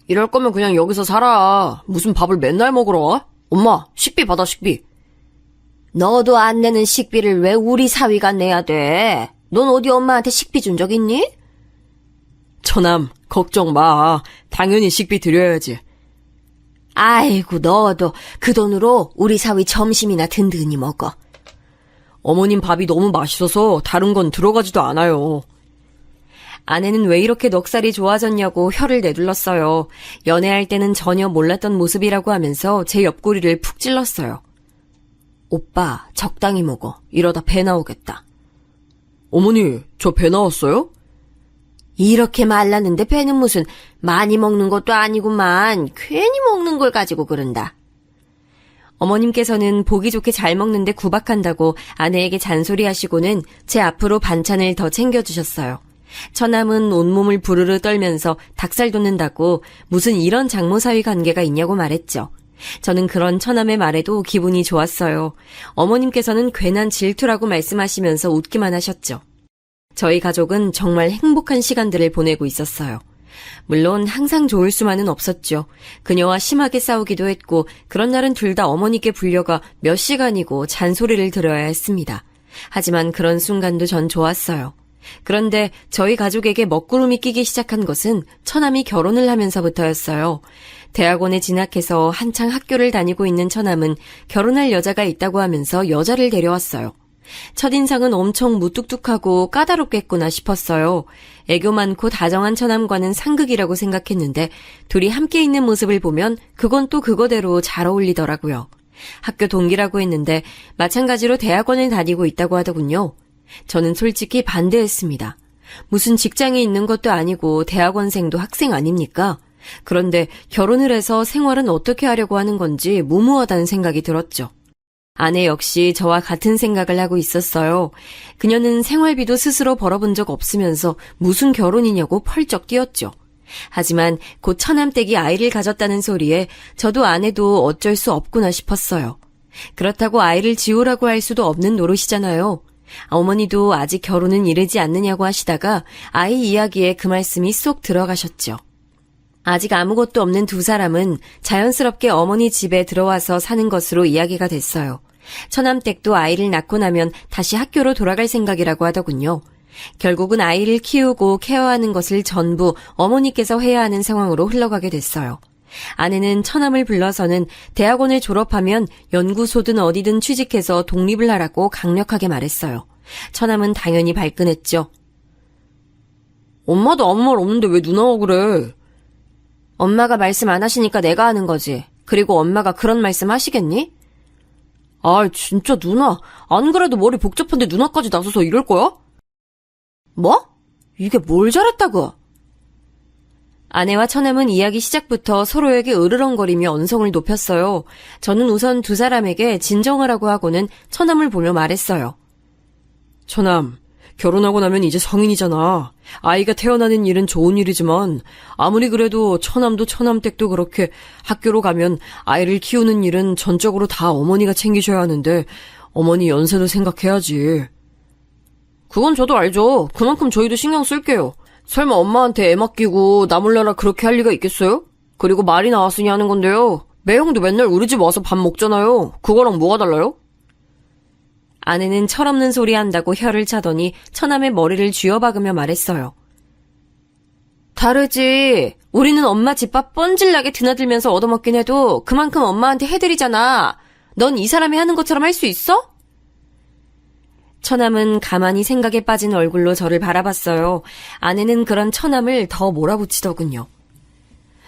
이럴 거면 그냥 여기서 살아. 무슨 밥을 맨날 먹으러 와? 엄마, 식비 받아, 식비. 너도 안 내는 식비를 왜 우리 사위가 내야 돼? 넌 어디 엄마한테 식비 준 적 있니? 처남, 걱정 마. 당연히 식비 드려야지. 아이고 너도 그 돈으로 우리 사위 점심이나 든든히 먹어. 어머님 밥이 너무 맛있어서 다른 건 들어가지도 않아요. 아내는 왜 이렇게 넉살이 좋아졌냐고 혀를 내둘렀어요. 연애할 때는 전혀 몰랐던 모습이라고 하면서 제 옆구리를 푹 찔렀어요. 오빠 적당히 먹어. 이러다 배 나오겠다. 어머니, 저 배 나왔어요? 이렇게 말랐는데 배는 무슨 많이 먹는 것도 아니구만. 괜히 먹는 걸 가지고 그런다. 어머님께서는 보기 좋게 잘 먹는데 구박한다고 아내에게 잔소리하시고는 제 앞으로 반찬을 더 챙겨주셨어요. 처남은 온몸을 부르르 떨면서 닭살 돋는다고 무슨 이런 장모 사위 관계가 있냐고 말했죠. 저는 그런 처남의 말에도 기분이 좋았어요. 어머님께서는 괜한 질투라고 말씀하시면서 웃기만 하셨죠. 저희 가족은 정말 행복한 시간들을 보내고 있었어요. 물론 항상 좋을 수만은 없었죠. 그녀와 심하게 싸우기도 했고 그런 날은 둘 다 어머니께 불려가 몇 시간이고 잔소리를 들어야 했습니다. 하지만 그런 순간도 전 좋았어요. 그런데 저희 가족에게 먹구름이 끼기 시작한 것은 처남이 결혼을 하면서부터였어요. 대학원에 진학해서 한창 학교를 다니고 있는 처남은 결혼할 여자가 있다고 하면서 여자를 데려왔어요. 첫인상은 엄청 무뚝뚝하고 까다롭겠구나 싶었어요. 애교 많고 다정한 처남과는 상극이라고 생각했는데 둘이 함께 있는 모습을 보면 그건 또 그거대로 잘 어울리더라고요. 학교 동기라고 했는데 마찬가지로 대학원을 다니고 있다고 하더군요. 저는 솔직히 반대했습니다. 무슨 직장에 있는 것도 아니고 대학원생도 학생 아닙니까? 그런데 결혼을 해서 생활은 어떻게 하려고 하는 건지 무모하다는 생각이 들었죠. 아내 역시 저와 같은 생각을 하고 있었어요. 그녀는 생활비도 스스로 벌어본 적 없으면서 무슨 결혼이냐고 펄쩍 뛰었죠. 하지만 곧 처남댁이 아이를 가졌다는 소리에 저도 아내도 어쩔 수 없구나 싶었어요. 그렇다고 아이를 지우라고 할 수도 없는 노릇이잖아요. 어머니도 아직 결혼은 이르지 않느냐고 하시다가 아이 이야기에 그 말씀이 쏙 들어가셨죠. 아직 아무것도 없는 두 사람은 자연스럽게 어머니 집에 들어와서 사는 것으로 이야기가 됐어요. 처남댁도 아이를 낳고 나면 다시 학교로 돌아갈 생각이라고 하더군요. 결국은 아이를 키우고 케어하는 것을 전부 어머니께서 해야 하는 상황으로 흘러가게 됐어요. 아내는 처남을 불러서는 대학원을 졸업하면 연구소든 어디든 취직해서 독립을 하라고 강력하게 말했어요. 처남은 당연히 발끈했죠. 엄마도 아무 말 없는데 왜 누나가 그래? 엄마가 말씀 안 하시니까 내가 하는 거지. 그리고 엄마가 그런 말씀 하시겠니? 아, 진짜 누나. 안 그래도 머리 복잡한데 누나까지 나서서 이럴 거야? 뭐? 이게 뭘 잘했다고? 아내와 처남은 이야기 시작부터 서로에게 으르렁거리며 언성을 높였어요. 저는 우선 두 사람에게 진정하라고 하고는 처남을 보며 말했어요. 처남, 결혼하고 나면 이제 성인이잖아. 아이가 태어나는 일은 좋은 일이지만 아무리 그래도 처남도 처남댁도 그렇게 학교로 가면 아이를 키우는 일은 전적으로 다 어머니가 챙기셔야 하는데 어머니 연세도 생각해야지. 그건 저도 알죠. 그만큼 저희도 신경 쓸게요. 설마 엄마한테 애 맡기고 나 몰라라 그렇게 할 리가 있겠어요? 그리고 말이 나왔으니 하는 건데요. 매형도 맨날 우리 집 와서 밥 먹잖아요. 그거랑 뭐가 달라요? 아내는 철없는 소리 한다고 혀를 차더니 처남의 머리를 쥐어박으며 말했어요. 다르지. 우리는 엄마 집밥 뻔질나게 드나들면서 얻어먹긴 해도 그만큼 엄마한테 해드리잖아. 넌 이 사람이 하는 것처럼 할 수 있어? 처남은 가만히 생각에 빠진 얼굴로 저를 바라봤어요. 아내는 그런 처남을 더 몰아붙이더군요.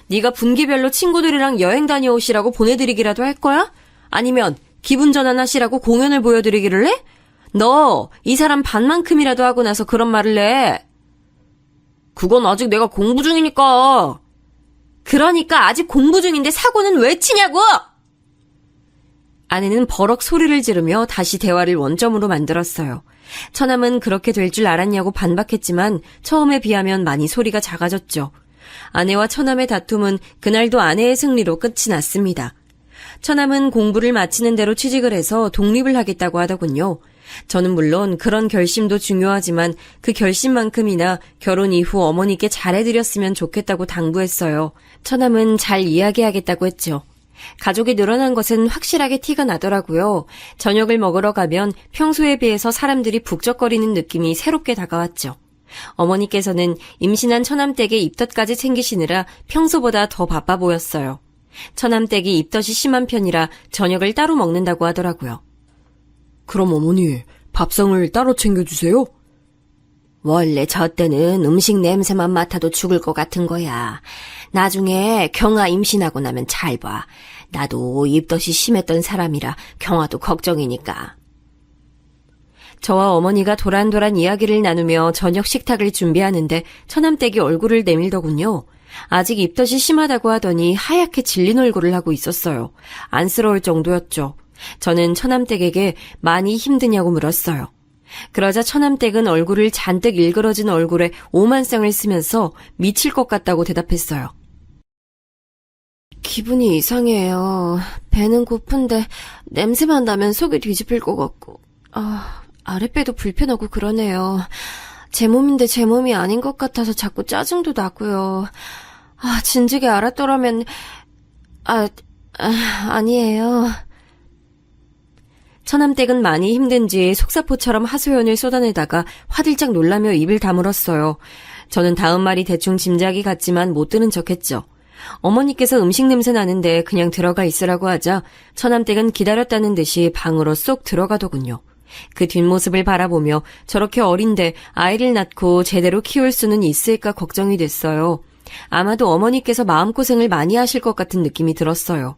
네가 분기별로 친구들이랑 여행 다녀오시라고 보내드리기라도 할 거야? 아니면 기분 전환하시라고 공연을 보여드리기를 해? 너 이 사람 반만큼이라도 하고 나서 그런 말을 해. 그건 아직 내가 공부 중이니까. 그러니까 아직 공부 중인데 사고는 왜 치냐고! 아내는 버럭 소리를 지르며 다시 대화를 원점으로 만들었어요. 처남은 그렇게 될 줄 알았냐고 반박했지만 처음에 비하면 많이 소리가 작아졌죠. 아내와 처남의 다툼은 그날도 아내의 승리로 끝이 났습니다. 처남은 공부를 마치는 대로 취직을 해서 독립을 하겠다고 하더군요. 저는 물론 그런 결심도 중요하지만 그 결심만큼이나 결혼 이후 어머니께 잘해드렸으면 좋겠다고 당부했어요. 처남은 잘 이야기하겠다고 했죠. 가족이 늘어난 것은 확실하게 티가 나더라고요. 저녁을 먹으러 가면 평소에 비해서 사람들이 북적거리는 느낌이 새롭게 다가왔죠. 어머니께서는 임신한 처남댁의 입덧까지 챙기시느라 평소보다 더 바빠 보였어요. 처남댁이 입덧이 심한 편이라 저녁을 따로 먹는다고 하더라고요. 그럼 어머니, 밥상을 따로 챙겨주세요? 원래 저 때는 음식 냄새만 맡아도 죽을 것 같은 거야. 나중에 경아 임신하고 나면 잘 봐. 나도 입덧이 심했던 사람이라 경아도 걱정이니까. 저와 어머니가 도란도란 이야기를 나누며 저녁 식탁을 준비하는데 처남댁이 얼굴을 내밀더군요. 아직 입덧이 심하다고 하더니 하얗게 질린 얼굴을 하고 있었어요. 안쓰러울 정도였죠. 저는 처남댁에게 많이 힘드냐고 물었어요. 그러자 처남댁은 얼굴을 잔뜩 일그러진 얼굴에 오만상을 쓰면서 미칠 것 같다고 대답했어요. 기분이 이상해요. 배는 고픈데 냄새만 나면 속이 뒤집힐 것 같고 아랫배도 불편하고 그러네요. 제 몸인데 제 몸이 아닌 것 같아서 자꾸 짜증도 나고요. 진즉에 알았더라면 아니에요. 처남댁은 많이 힘든지 속사포처럼 하소연을 쏟아내다가 화들짝 놀라며 입을 다물었어요. 저는 다음 말이 대충 짐작이 갔지만 못 들은 척했죠. 어머니께서 음식 냄새 나는데 그냥 들어가 있으라고 하자 처남댁은 기다렸다는 듯이 방으로 쏙 들어가더군요. 그 뒷모습을 바라보며 저렇게 어린데 아이를 낳고 제대로 키울 수는 있을까 걱정이 됐어요. 아마도 어머니께서 마음고생을 많이 하실 것 같은 느낌이 들었어요.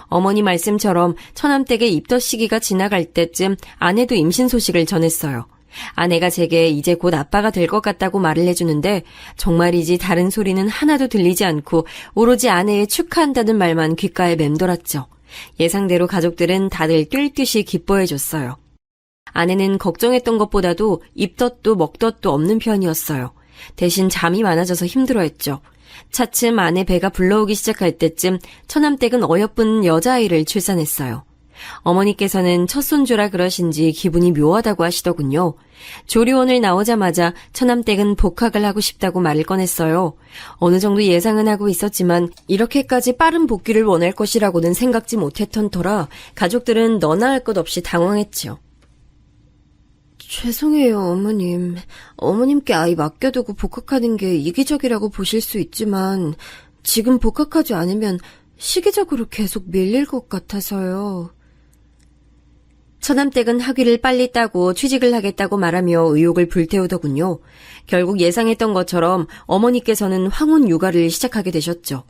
어머니 말씀처럼 처남댁의 입덧 시기가 지나갈 때쯤 아내도 임신 소식을 전했어요. 아내가 제게 이제 곧 아빠가 될 것 같다고 말을 해주는데 정말이지 다른 소리는 하나도 들리지 않고 오로지 아내의 축하한다는 말만 귓가에 맴돌았죠. 예상대로 가족들은 다들 뛸 듯이 기뻐해줬어요. 아내는 걱정했던 것보다도 입덧도 먹덧도 없는 편이었어요. 대신 잠이 많아져서 힘들어했죠. 차츰 아내 배가 불러오기 시작할 때쯤 처남댁은 어여쁜 여자아이를 출산했어요. 어머니께서는 첫 손주라 그러신지 기분이 묘하다고 하시더군요. 조리원을 나오자마자 처남댁은 복학을 하고 싶다고 말을 꺼냈어요. 어느 정도 예상은 하고 있었지만 이렇게까지 빠른 복귀를 원할 것이라고는 생각지 못했던 터라 가족들은 너나 할 것 없이 당황했죠. 죄송해요, 어머님. 어머님께 아이 맡겨두고 복학하는 게 이기적이라고 보실 수 있지만 지금 복학하지 않으면 시기적으로 계속 밀릴 것 같아서요. 처남댁은 학위를 빨리 따고 취직을 하겠다고 말하며 의욕을 불태우더군요. 결국 예상했던 것처럼 어머니께서는 황혼 육아를 시작하게 되셨죠.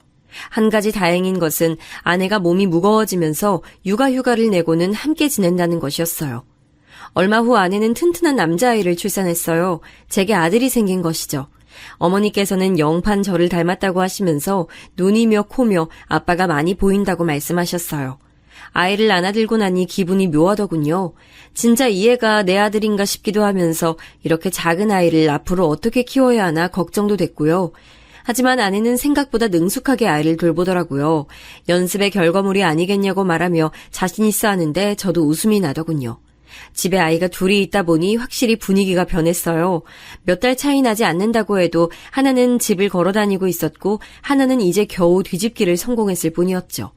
한 가지 다행인 것은 아내가 몸이 무거워지면서 육아휴가를 내고는 함께 지낸다는 것이었어요. 얼마 후 아내는 튼튼한 남자아이를 출산했어요. 제게 아들이 생긴 것이죠. 어머니께서는 영판 저를 닮았다고 하시면서 눈이며 코며 아빠가 많이 보인다고 말씀하셨어요. 아이를 안아들고 나니 기분이 묘하더군요. 진짜 이 애가 내 아들인가 싶기도 하면서 이렇게 작은 아이를 앞으로 어떻게 키워야 하나 걱정도 됐고요. 하지만 아내는 생각보다 능숙하게 아이를 돌보더라고요. 연습의 결과물이 아니겠냐고 말하며 자신 있어 하는데 저도 웃음이 나더군요. 집에 아이가 둘이 있다 보니 확실히 분위기가 변했어요. 몇 달 차이 나지 않는다고 해도 하나는 집을 걸어 다니고 있었고 하나는 이제 겨우 뒤집기를 성공했을 뿐이었죠.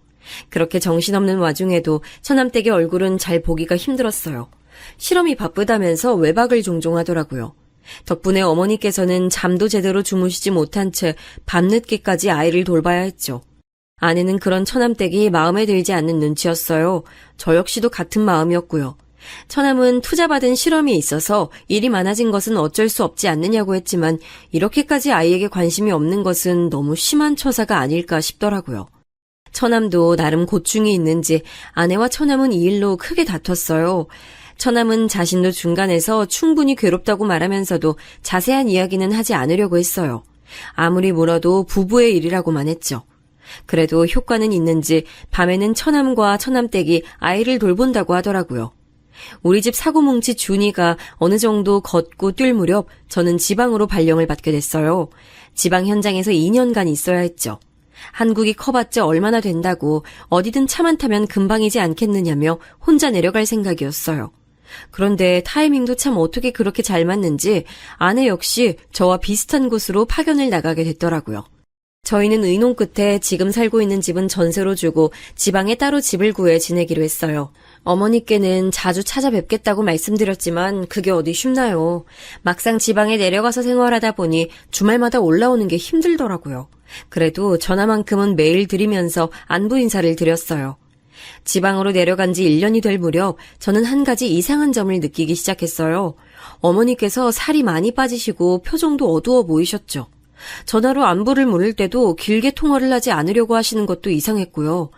그렇게 정신없는 와중에도 처남댁의 얼굴은 잘 보기가 힘들었어요. 실험이 바쁘다면서 외박을 종종 하더라고요. 덕분에 어머니께서는 잠도 제대로 주무시지 못한 채 밤늦게까지 아이를 돌봐야 했죠. 아내는 그런 처남댁이 마음에 들지 않는 눈치였어요. 저 역시도 같은 마음이었고요. 처남은 투자받은 실험이 있어서 일이 많아진 것은 어쩔 수 없지 않느냐고 했지만 이렇게까지 아이에게 관심이 없는 것은 너무 심한 처사가 아닐까 싶더라고요. 처남도 나름 고충이 있는지 아내와 처남은 이 일로 크게 다퉜어요. 처남은 자신도 중간에서 충분히 괴롭다고 말하면서도 자세한 이야기는 하지 않으려고 했어요. 아무리 물어도 부부의 일이라고만 했죠. 그래도 효과는 있는지 밤에는 처남과 처남댁이 아이를 돌본다고 하더라고요. 우리 집 사고뭉치 준이가 어느 정도 걷고 뛸 무렵 저는 지방으로 발령을 받게 됐어요. 지방 현장에서 2년간 있어야 했죠. 한국이 커봤자 얼마나 된다고 어디든 차만 타면 금방이지 않겠느냐며 혼자 내려갈 생각이었어요. 그런데 타이밍도 참 어떻게 그렇게 잘 맞는지 아내 역시 저와 비슷한 곳으로 파견을 나가게 됐더라고요. 저희는 의논 끝에 지금 살고 있는 집은 전세로 주고 지방에 따로 집을 구해 지내기로 했어요. 어머니께는 자주 찾아뵙겠다고 말씀드렸지만 그게 어디 쉽나요. 막상 지방에 내려가서 생활하다 보니 주말마다 올라오는 게 힘들더라고요. 그래도 전화만큼은 매일 드리면서 안부 인사를 드렸어요. 지방으로 내려간 지 1년이 될 무렵 저는 한 가지 이상한 점을 느끼기 시작했어요. 어머니께서 살이 많이 빠지시고 표정도 어두워 보이셨죠. 전화로 안부를 물을 때도 길게 통화를 하지 않으려고 하시는 것도 이상했고요.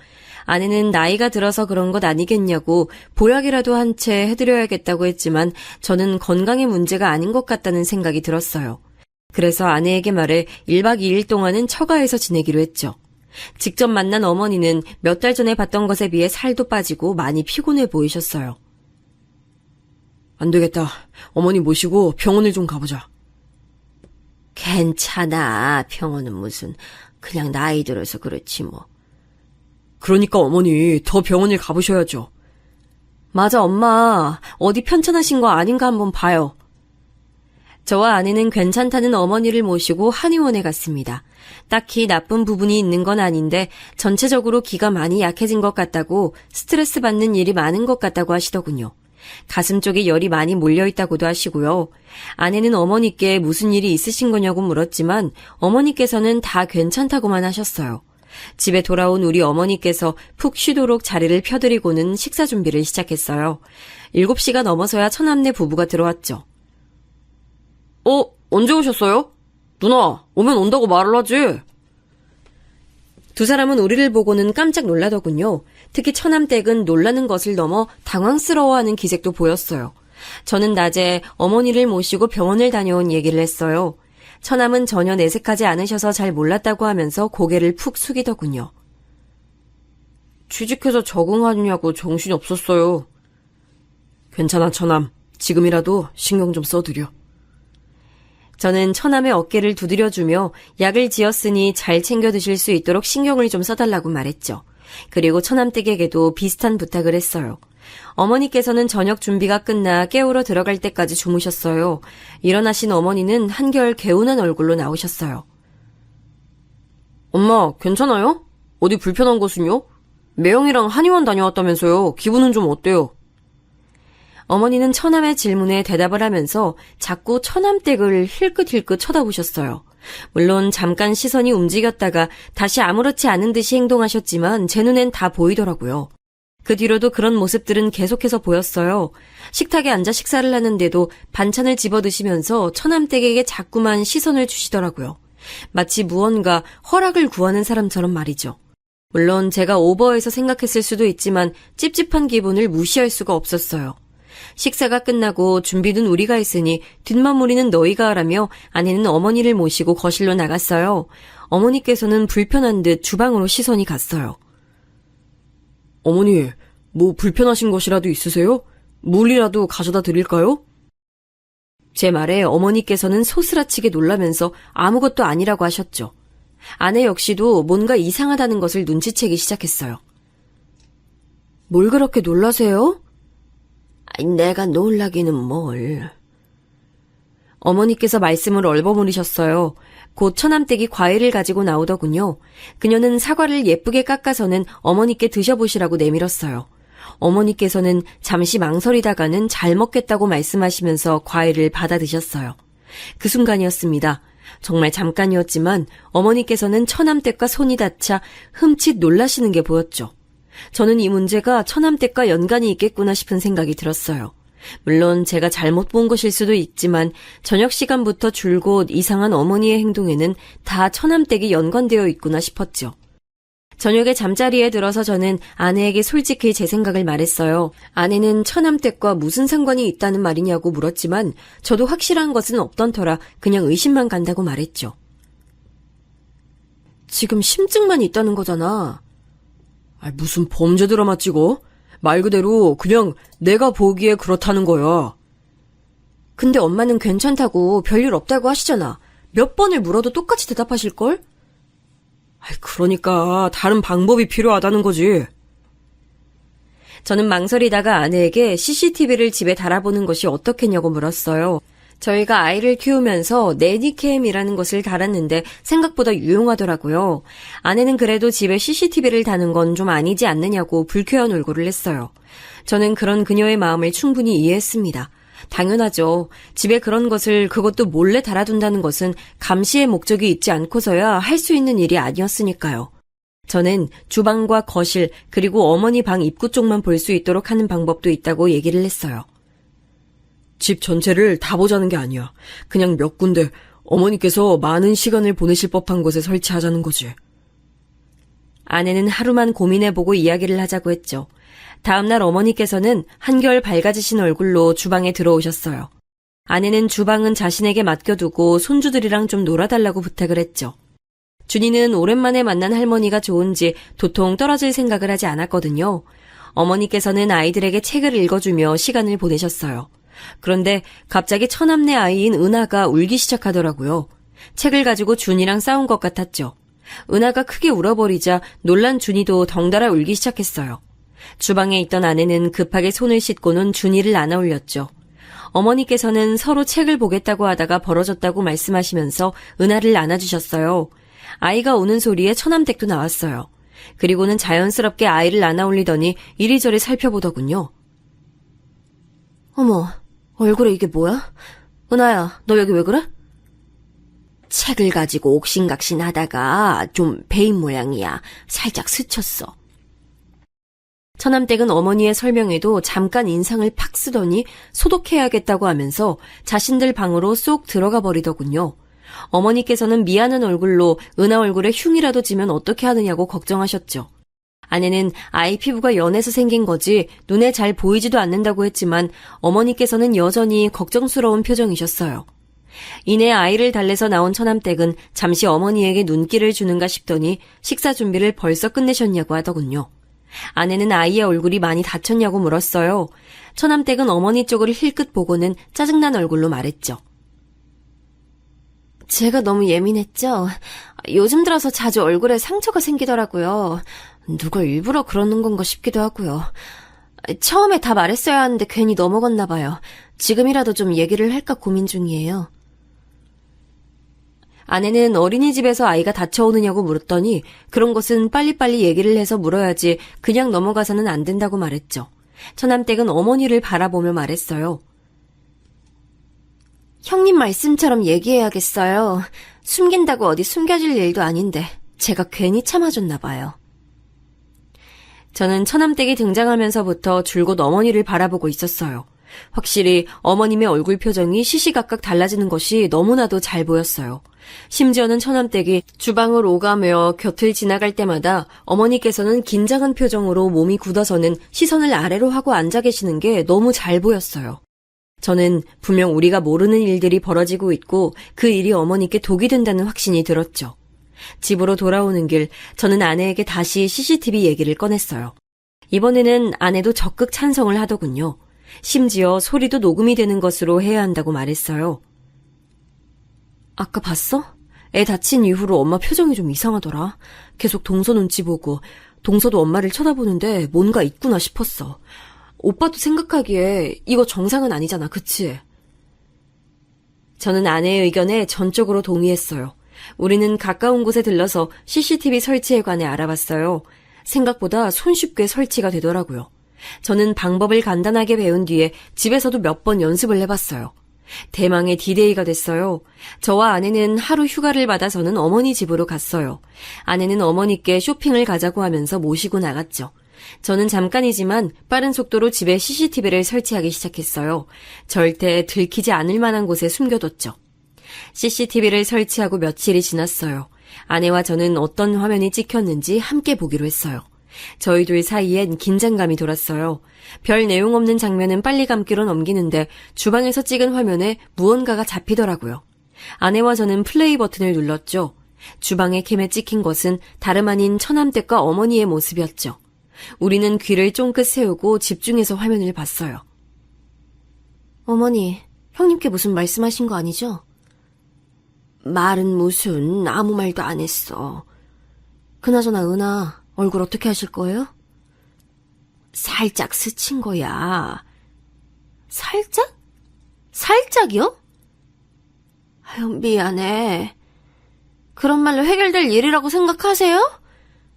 아내는 나이가 들어서 그런 것 아니겠냐고 보약이라도 한 채 해드려야겠다고 했지만 저는 건강의 문제가 아닌 것 같다는 생각이 들었어요. 그래서 아내에게 말해 1박 2일 동안은 처가에서 지내기로 했죠. 직접 만난 어머니는 몇 달 전에 봤던 것에 비해 살도 빠지고 많이 피곤해 보이셨어요. 안 되겠다. 어머니 모시고 병원을 좀 가보자. 괜찮아. 병원은 무슨. 그냥 나이 들어서 그렇지 뭐. 그러니까 어머니 더 병원을 가보셔야죠. 맞아, 엄마. 어디 편찮으신 거 아닌가 한번 봐요. 저와 아내는 괜찮다는 어머니를 모시고 한의원에 갔습니다. 딱히 나쁜 부분이 있는 건 아닌데 전체적으로 기가 많이 약해진 것 같다고, 스트레스 받는 일이 많은 것 같다고 하시더군요. 가슴 쪽에 열이 많이 몰려있다고도 하시고요. 아내는 어머니께 무슨 일이 있으신 거냐고 물었지만 어머니께서는 다 괜찮다고만 하셨어요. 집에 돌아온 우리 어머니께서 푹 쉬도록 자리를 펴드리고는 식사 준비를 시작했어요. 7시가 넘어서야 처남네 부부가 들어왔죠. 언제 오셨어요? 누나, 오면 온다고 말을 하지. 두 사람은 우리를 보고는 깜짝 놀라더군요. 특히 처남댁은 놀라는 것을 넘어 당황스러워하는 기색도 보였어요. 저는 낮에 어머니를 모시고 병원을 다녀온 얘기를 했어요. 처남은 전혀 내색하지 않으셔서 잘 몰랐다고 하면서 고개를 푹 숙이더군요. 취직해서 적응하느냐고 정신이 없었어요. 괜찮아, 처남. 지금이라도 신경 좀 써드려. 저는 처남의 어깨를 두드려주며 약을 지었으니 잘 챙겨 드실 수 있도록 신경을 좀 써달라고 말했죠. 그리고 처남댁에게도 비슷한 부탁을 했어요. 어머니께서는 저녁 준비가 끝나 깨우러 들어갈 때까지 주무셨어요. 일어나신 어머니는 한결 개운한 얼굴로 나오셨어요. 엄마, 괜찮아요? 어디 불편한 곳은요? 매형이랑 한의원 다녀왔다면서요. 기분은 좀 어때요? 어머니는 처남의 질문에 대답을 하면서 자꾸 처남댁을 힐끗힐끗 쳐다보셨어요. 물론 잠깐 시선이 움직였다가 다시 아무렇지 않은 듯이 행동하셨지만 제 눈엔 다 보이더라고요. 그 뒤로도 그런 모습들은 계속해서 보였어요. 식탁에 앉아 식사를 하는데도 반찬을 집어 드시면서 처남댁에게 자꾸만 시선을 주시더라고요. 마치 무언가 허락을 구하는 사람처럼 말이죠. 물론 제가 오버해서 생각했을 수도 있지만 찝찝한 기분을 무시할 수가 없었어요. 식사가 끝나고 준비는 우리가 했으니 뒷마무리는 너희가 하라며 아내는 어머니를 모시고 거실로 나갔어요. 어머니께서는 불편한 듯 주방으로 시선이 갔어요. 어머니, 뭐 불편하신 것이라도 있으세요? 물이라도 가져다 드릴까요? 제 말에 어머니께서는 소스라치게 놀라면서 아무것도 아니라고 하셨죠. 아내 역시도 뭔가 이상하다는 것을 눈치채기 시작했어요. 뭘 그렇게 놀라세요? 내가 놀라기는 뭘. 어머니께서 말씀을 얼버무리셨어요. 곧 처남댁이 과일을 가지고 나오더군요. 그녀는 사과를 예쁘게 깎아서는 어머니께 드셔보시라고 내밀었어요. 어머니께서는 잠시 망설이다가는 잘 먹겠다고 말씀하시면서 과일을 받아 드셨어요. 그 순간이었습니다. 정말 잠깐이었지만 어머니께서는 처남댁과 손이 닿자 흠칫 놀라시는 게 보였죠. 저는 이 문제가 처남댁과 연관이 있겠구나 싶은 생각이 들었어요. 물론 제가 잘못 본 것일 수도 있지만 저녁 시간부터 줄곧 이상한 어머니의 행동에는 다 처남댁이 연관되어 있구나 싶었죠. 저녁에 잠자리에 들어서 저는 아내에게 솔직히 제 생각을 말했어요. 아내는 처남댁과 무슨 상관이 있다는 말이냐고 물었지만 저도 확실한 것은 없던 터라 그냥 의심만 간다고 말했죠. 지금 심증만 있다는 거잖아. 무슨 범죄 드라마 찍어? 말 그대로 그냥 내가 보기에 그렇다는 거야. 근데 엄마는 괜찮다고 별일 없다고 하시잖아. 몇 번을 물어도 똑같이 대답하실걸? 그러니까 다른 방법이 필요하다는 거지. 저는 망설이다가 아내에게 CCTV를 집에 달아보는 것이 어떻겠냐고 물었어요. 저희가 아이를 키우면서 내니캠이라는 것을 달았는데 생각보다 유용하더라고요. 아내는 그래도 집에 CCTV를 다는 건 좀 아니지 않느냐고 불쾌한 얼굴을 했어요. 저는 그런 그녀의 마음을 충분히 이해했습니다. 당연하죠. 집에 그런 것을 그것도 몰래 달아둔다는 것은 감시의 목적이 있지 않고서야 할 수 있는 일이 아니었으니까요. 저는 주방과 거실 그리고 어머니 방 입구 쪽만 볼 수 있도록 하는 방법도 있다고 얘기를 했어요. 집 전체를 다 보자는 게 아니야. 그냥 몇 군데 어머니께서 많은 시간을 보내실 법한 곳에 설치하자는 거지. 아내는 하루만 고민해보고 이야기를 하자고 했죠. 다음날 어머니께서는 한결 밝아지신 얼굴로 주방에 들어오셨어요. 아내는 주방은 자신에게 맡겨두고 손주들이랑 좀 놀아달라고 부탁을 했죠. 준이는 오랜만에 만난 할머니가 좋은지 도통 떨어질 생각을 하지 않았거든요. 어머니께서는 아이들에게 책을 읽어주며 시간을 보내셨어요. 그런데 갑자기 처남네 아이인 은하가 울기 시작하더라고요. 책을 가지고 준이랑 싸운 것 같았죠. 은하가 크게 울어버리자 놀란 준이도 덩달아 울기 시작했어요. 주방에 있던 아내는 급하게 손을 씻고는 준이를 안아 올렸죠. 어머니께서는 서로 책을 보겠다고 하다가 벌어졌다고 말씀하시면서 은하를 안아주셨어요. 아이가 우는 소리에 처남댁도 나왔어요. 그리고는 자연스럽게 아이를 안아 올리더니 이리저리 살펴보더군요. 어머, 얼굴에 이게 뭐야? 은하야, 너 여기 왜 그래? 책을 가지고 옥신각신 하다가 좀 베인 모양이야. 살짝 스쳤어. 처남댁은 어머니의 설명에도 잠깐 인상을 팍 쓰더니 소독해야겠다고 하면서 자신들 방으로 쏙 들어가 버리더군요. 어머니께서는 미안한 얼굴로 은하 얼굴에 흉이라도 지면 어떻게 하느냐고 걱정하셨죠. 아내는 아이 피부가 연해서 생긴 거지 눈에 잘 보이지도 않는다고 했지만 어머니께서는 여전히 걱정스러운 표정이셨어요. 이내 아이를 달래서 나온 처남댁은 잠시 어머니에게 눈길을 주는가 싶더니 식사 준비를 벌써 끝내셨냐고 하더군요. 아내는 아이의 얼굴이 많이 다쳤냐고 물었어요. 처남댁은 어머니 쪽을 힐끗 보고는 짜증난 얼굴로 말했죠. 제가 너무 예민했죠? 요즘 들어서 자주 얼굴에 상처가 생기더라고요. 누가 일부러 그러는 건가 싶기도 하고요. 처음에 다 말했어야 하는데 괜히 넘어갔나 봐요. 지금이라도 좀 얘기를 할까 고민 중이에요. 아내는 어린이집에서 아이가 다쳐오느냐고 물었더니 그런 것은 빨리빨리 얘기를 해서 물어야지 그냥 넘어가서는 안 된다고 말했죠. 처남댁은 어머니를 바라보며 말했어요. 형님 말씀처럼 얘기해야겠어요. 숨긴다고 어디 숨겨질 일도 아닌데 제가 괜히 참아줬나 봐요. 저는 처남댁이 등장하면서부터 줄곧 어머니를 바라보고 있었어요. 확실히 어머님의 얼굴 표정이 시시각각 달라지는 것이 너무나도 잘 보였어요. 심지어는 처남댁이 주방을 오가며 곁을 지나갈 때마다 어머니께서는 긴장한 표정으로 몸이 굳어서는 시선을 아래로 하고 앉아 계시는 게 너무 잘 보였어요. 저는 분명 우리가 모르는 일들이 벌어지고 있고 그 일이 어머니께 독이 된다는 확신이 들었죠. 집으로 돌아오는 길 저는 아내에게 다시 CCTV 얘기를 꺼냈어요. 이번에는 아내도 적극 찬성을 하더군요. 심지어 소리도 녹음이 되는 것으로 해야 한다고 말했어요. 아까 봤어? 애 다친 이후로 엄마 표정이 좀 이상하더라. 계속 동서 눈치 보고 동서도 엄마를 쳐다보는데 뭔가 있구나 싶었어. 오빠도 생각하기에 이거 정상은 아니잖아, 그치? 저는 아내의 의견에 전적으로 동의했어요. 우리는 가까운 곳에 들러서 CCTV 설치에 관해 알아봤어요. 생각보다 손쉽게 설치가 되더라고요. 저는 방법을 간단하게 배운 뒤에 집에서도 몇 번 연습을 해봤어요. 대망의 D-Day가 됐어요. 저와 아내는 하루 휴가를 받아서는 어머니 집으로 갔어요. 아내는 어머니께 쇼핑을 가자고 하면서 모시고 나갔죠. 저는 잠깐이지만 빠른 속도로 집에 CCTV를 설치하기 시작했어요. 절대 들키지 않을 만한 곳에 숨겨뒀죠. CCTV를 설치하고 며칠이 지났어요. 아내와 저는 어떤 화면이 찍혔는지 함께 보기로 했어요. 저희 둘 사이엔 긴장감이 돌았어요. 별 내용 없는 장면은 빨리 감기로 넘기는데 주방에서 찍은 화면에 무언가가 잡히더라고요. 아내와 저는 플레이 버튼을 눌렀죠. 주방의 캠에 찍힌 것은 다름 아닌 처남댁과 어머니의 모습이었죠. 우리는 귀를 쫑긋 세우고 집중해서 화면을 봤어요. 어머니, 형님께 무슨 말씀하신 거 아니죠? 말은 무슨, 아무 말도 안 했어. 그나저나 은하, 얼굴 어떻게 하실 거예요? 살짝 스친 거야. 살짝? 살짝이요? 아유, 미안해. 그런 말로 해결될 일이라고 생각하세요?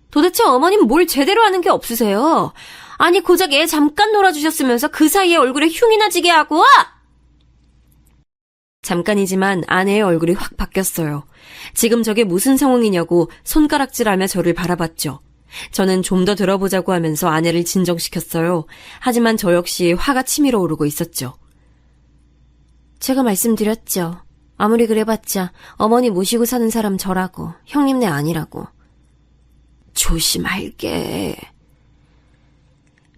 도대체 어머님 뭘 제대로 하는 게 없으세요? 아니 고작 애 잠깐 놀아주셨으면서 그 사이에 얼굴에 흉이나 지게 하고 와! 잠깐이지만 아내의 얼굴이 확 바뀌었어요. 지금 저게 무슨 상황이냐고 손가락질하며 저를 바라봤죠. 저는 좀 더 들어보자고 하면서 아내를 진정시켰어요. 하지만 저 역시 화가 치밀어 오르고 있었죠. 제가 말씀드렸죠. 아무리 그래봤자 어머니 모시고 사는 사람 저라고, 형님네 아니라고. 조심할게.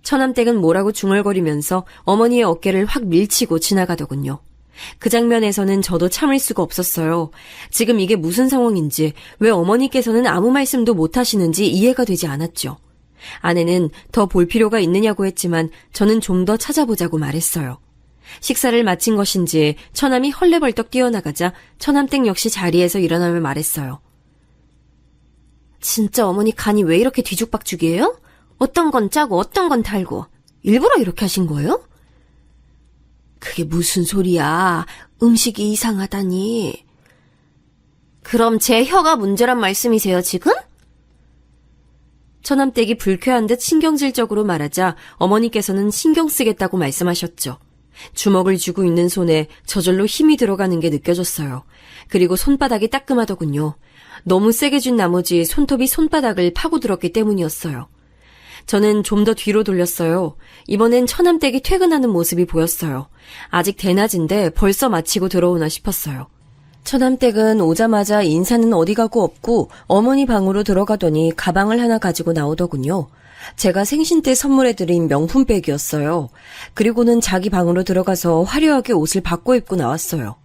처남댁은 뭐라고 중얼거리면서 어머니의 어깨를 확 밀치고 지나가더군요. 그 장면에서는 저도 참을 수가 없었어요. 지금 이게 무슨 상황인지, 왜 어머니께서는 아무 말씀도 못 하시는지 이해가 되지 않았죠. 아내는 더 볼 필요가 있느냐고 했지만 저는 좀 더 찾아보자고 말했어요. 식사를 마친 것인지 처남이 헐레벌떡 뛰어나가자 처남댁 역시 자리에서 일어나며 말했어요. 진짜 어머니 간이 왜 이렇게 뒤죽박죽이에요? 어떤 건 짜고 어떤 건 달고 일부러 이렇게 하신 거예요? 그게 무슨 소리야. 음식이 이상하다니. 그럼 제 혀가 문제란 말씀이세요, 지금? 처남댁이 불쾌한 듯 신경질적으로 말하자 어머니께서는 신경 쓰겠다고 말씀하셨죠. 주먹을 쥐고 있는 손에 저절로 힘이 들어가는 게 느껴졌어요. 그리고 손바닥이 따끔하더군요. 너무 세게 쥔 나머지 손톱이 손바닥을 파고들었기 때문이었어요. 저는 좀 더 뒤로 돌렸어요. 이번엔 처남댁이 퇴근하는 모습이 보였어요. 아직 대낮인데 벌써 마치고 들어오나 싶었어요. 처남댁은 오자마자 인사는 어디 가고 없고 어머니 방으로 들어가더니 가방을 하나 가지고 나오더군요. 제가 생신 때 선물해드린 명품백이었어요. 그리고는 자기 방으로 들어가서 화려하게 옷을 바꿔 입고 나왔어요.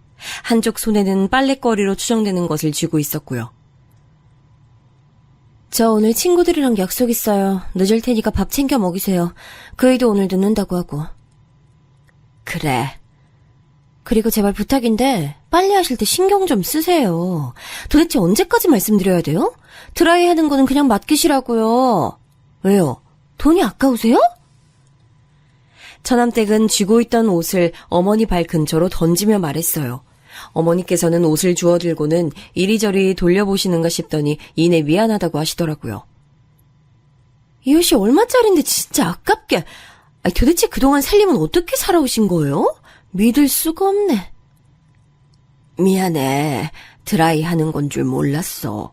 한쪽 손에는 빨랫거리로 추정되는 것을 쥐고 있었고요. 저 오늘 친구들이랑 약속 있어요. 늦을 테니까 밥 챙겨 먹이세요. 그 애도 오늘 늦는다고 하고. 그래. 그리고 제발 부탁인데 빨리 하실 때 신경 좀 쓰세요. 도대체 언제까지 말씀드려야 돼요? 드라이 하는 거는 그냥 맡기시라고요. 왜요? 돈이 아까우세요? 처남댁은 쥐고 있던 옷을 어머니 발 근처로 던지며 말했어요. 어머니께서는 옷을 주워 들고는 이리저리 돌려보시는가 싶더니 이내 미안하다고 하시더라고요. 이 옷이 얼마짜린데 진짜 아깝게. 도대체 그동안 살림은 어떻게 살아오신 거예요? 믿을 수가 없네. 미안해. 드라이 하는 건 줄 몰랐어.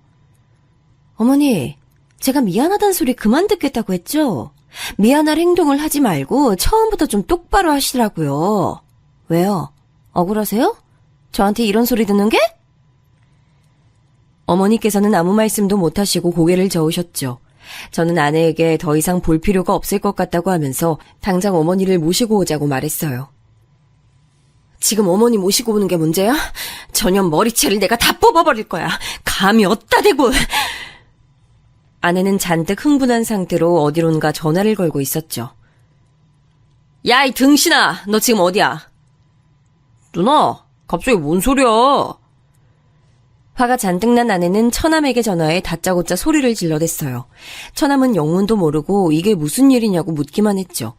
어머니, 제가 미안하다는 소리 그만 듣겠다고 했죠? 미안할 행동을 하지 말고 처음부터 좀 똑바로 하시라고요. 왜요? 억울하세요? 저한테 이런 소리 듣는 게? 어머니께서는 아무 말씀도 못하시고 고개를 저으셨죠. 저는 아내에게 더 이상 볼 필요가 없을 것 같다고 하면서 당장 어머니를 모시고 오자고 말했어요. 지금 어머니 모시고 오는 게 문제야? 저년 머리채를 내가 다 뽑아버릴 거야. 감이 어디다 대고. 아내는 잔뜩 흥분한 상태로 어디론가 전화를 걸고 있었죠. 야, 이 등신아, 너 지금 어디야? 누나, 갑자기 뭔 소리야? 화가 잔뜩 난 아내는 처남에게 전화해 다짜고짜 소리를 질러댔어요. 처남은 영문도 모르고 이게 무슨 일이냐고 묻기만 했죠.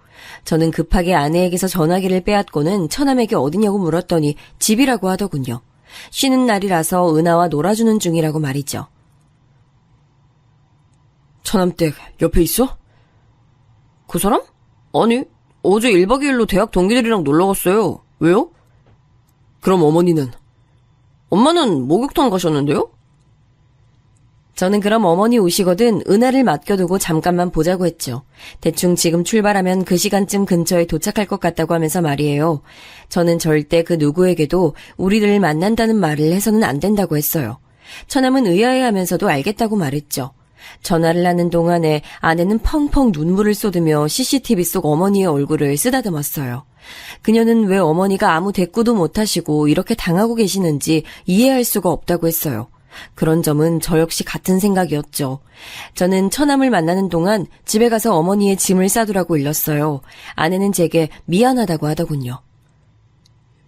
저는 급하게 아내에게서 전화기를 빼앗고는 처남에게 어디냐고 물었더니 집이라고 하더군요. 쉬는 날이라서 은하와 놀아주는 중이라고 말이죠. 처남댁 옆에 있어? 그 사람? 아니, 어제 1박 2일로 대학 동기들이랑 놀러 갔어요. 왜요? 그럼 어머니는? 엄마는 목욕탕 가셨는데요? 저는 그럼 어머니 오시거든 은하를 맡겨두고 잠깐만 보자고 했죠. 대충 지금 출발하면 그 시간쯤 근처에 도착할 것 같다고 하면서 말이에요. 저는 절대 그 누구에게도 우리를 만난다는 말을 해서는 안 된다고 했어요. 처남은 의아해하면서도 알겠다고 말했죠. 전화를 하는 동안에 아내는 펑펑 눈물을 쏟으며 CCTV 속 어머니의 얼굴을 쓰다듬었어요. 그녀는 왜 어머니가 아무 대꾸도 못하시고 이렇게 당하고 계시는지 이해할 수가 없다고 했어요. 그런 점은 저 역시 같은 생각이었죠. 저는 처남을 만나는 동안 집에 가서 어머니의 짐을 싸두라고 일렀어요. 아내는 제게 미안하다고 하더군요.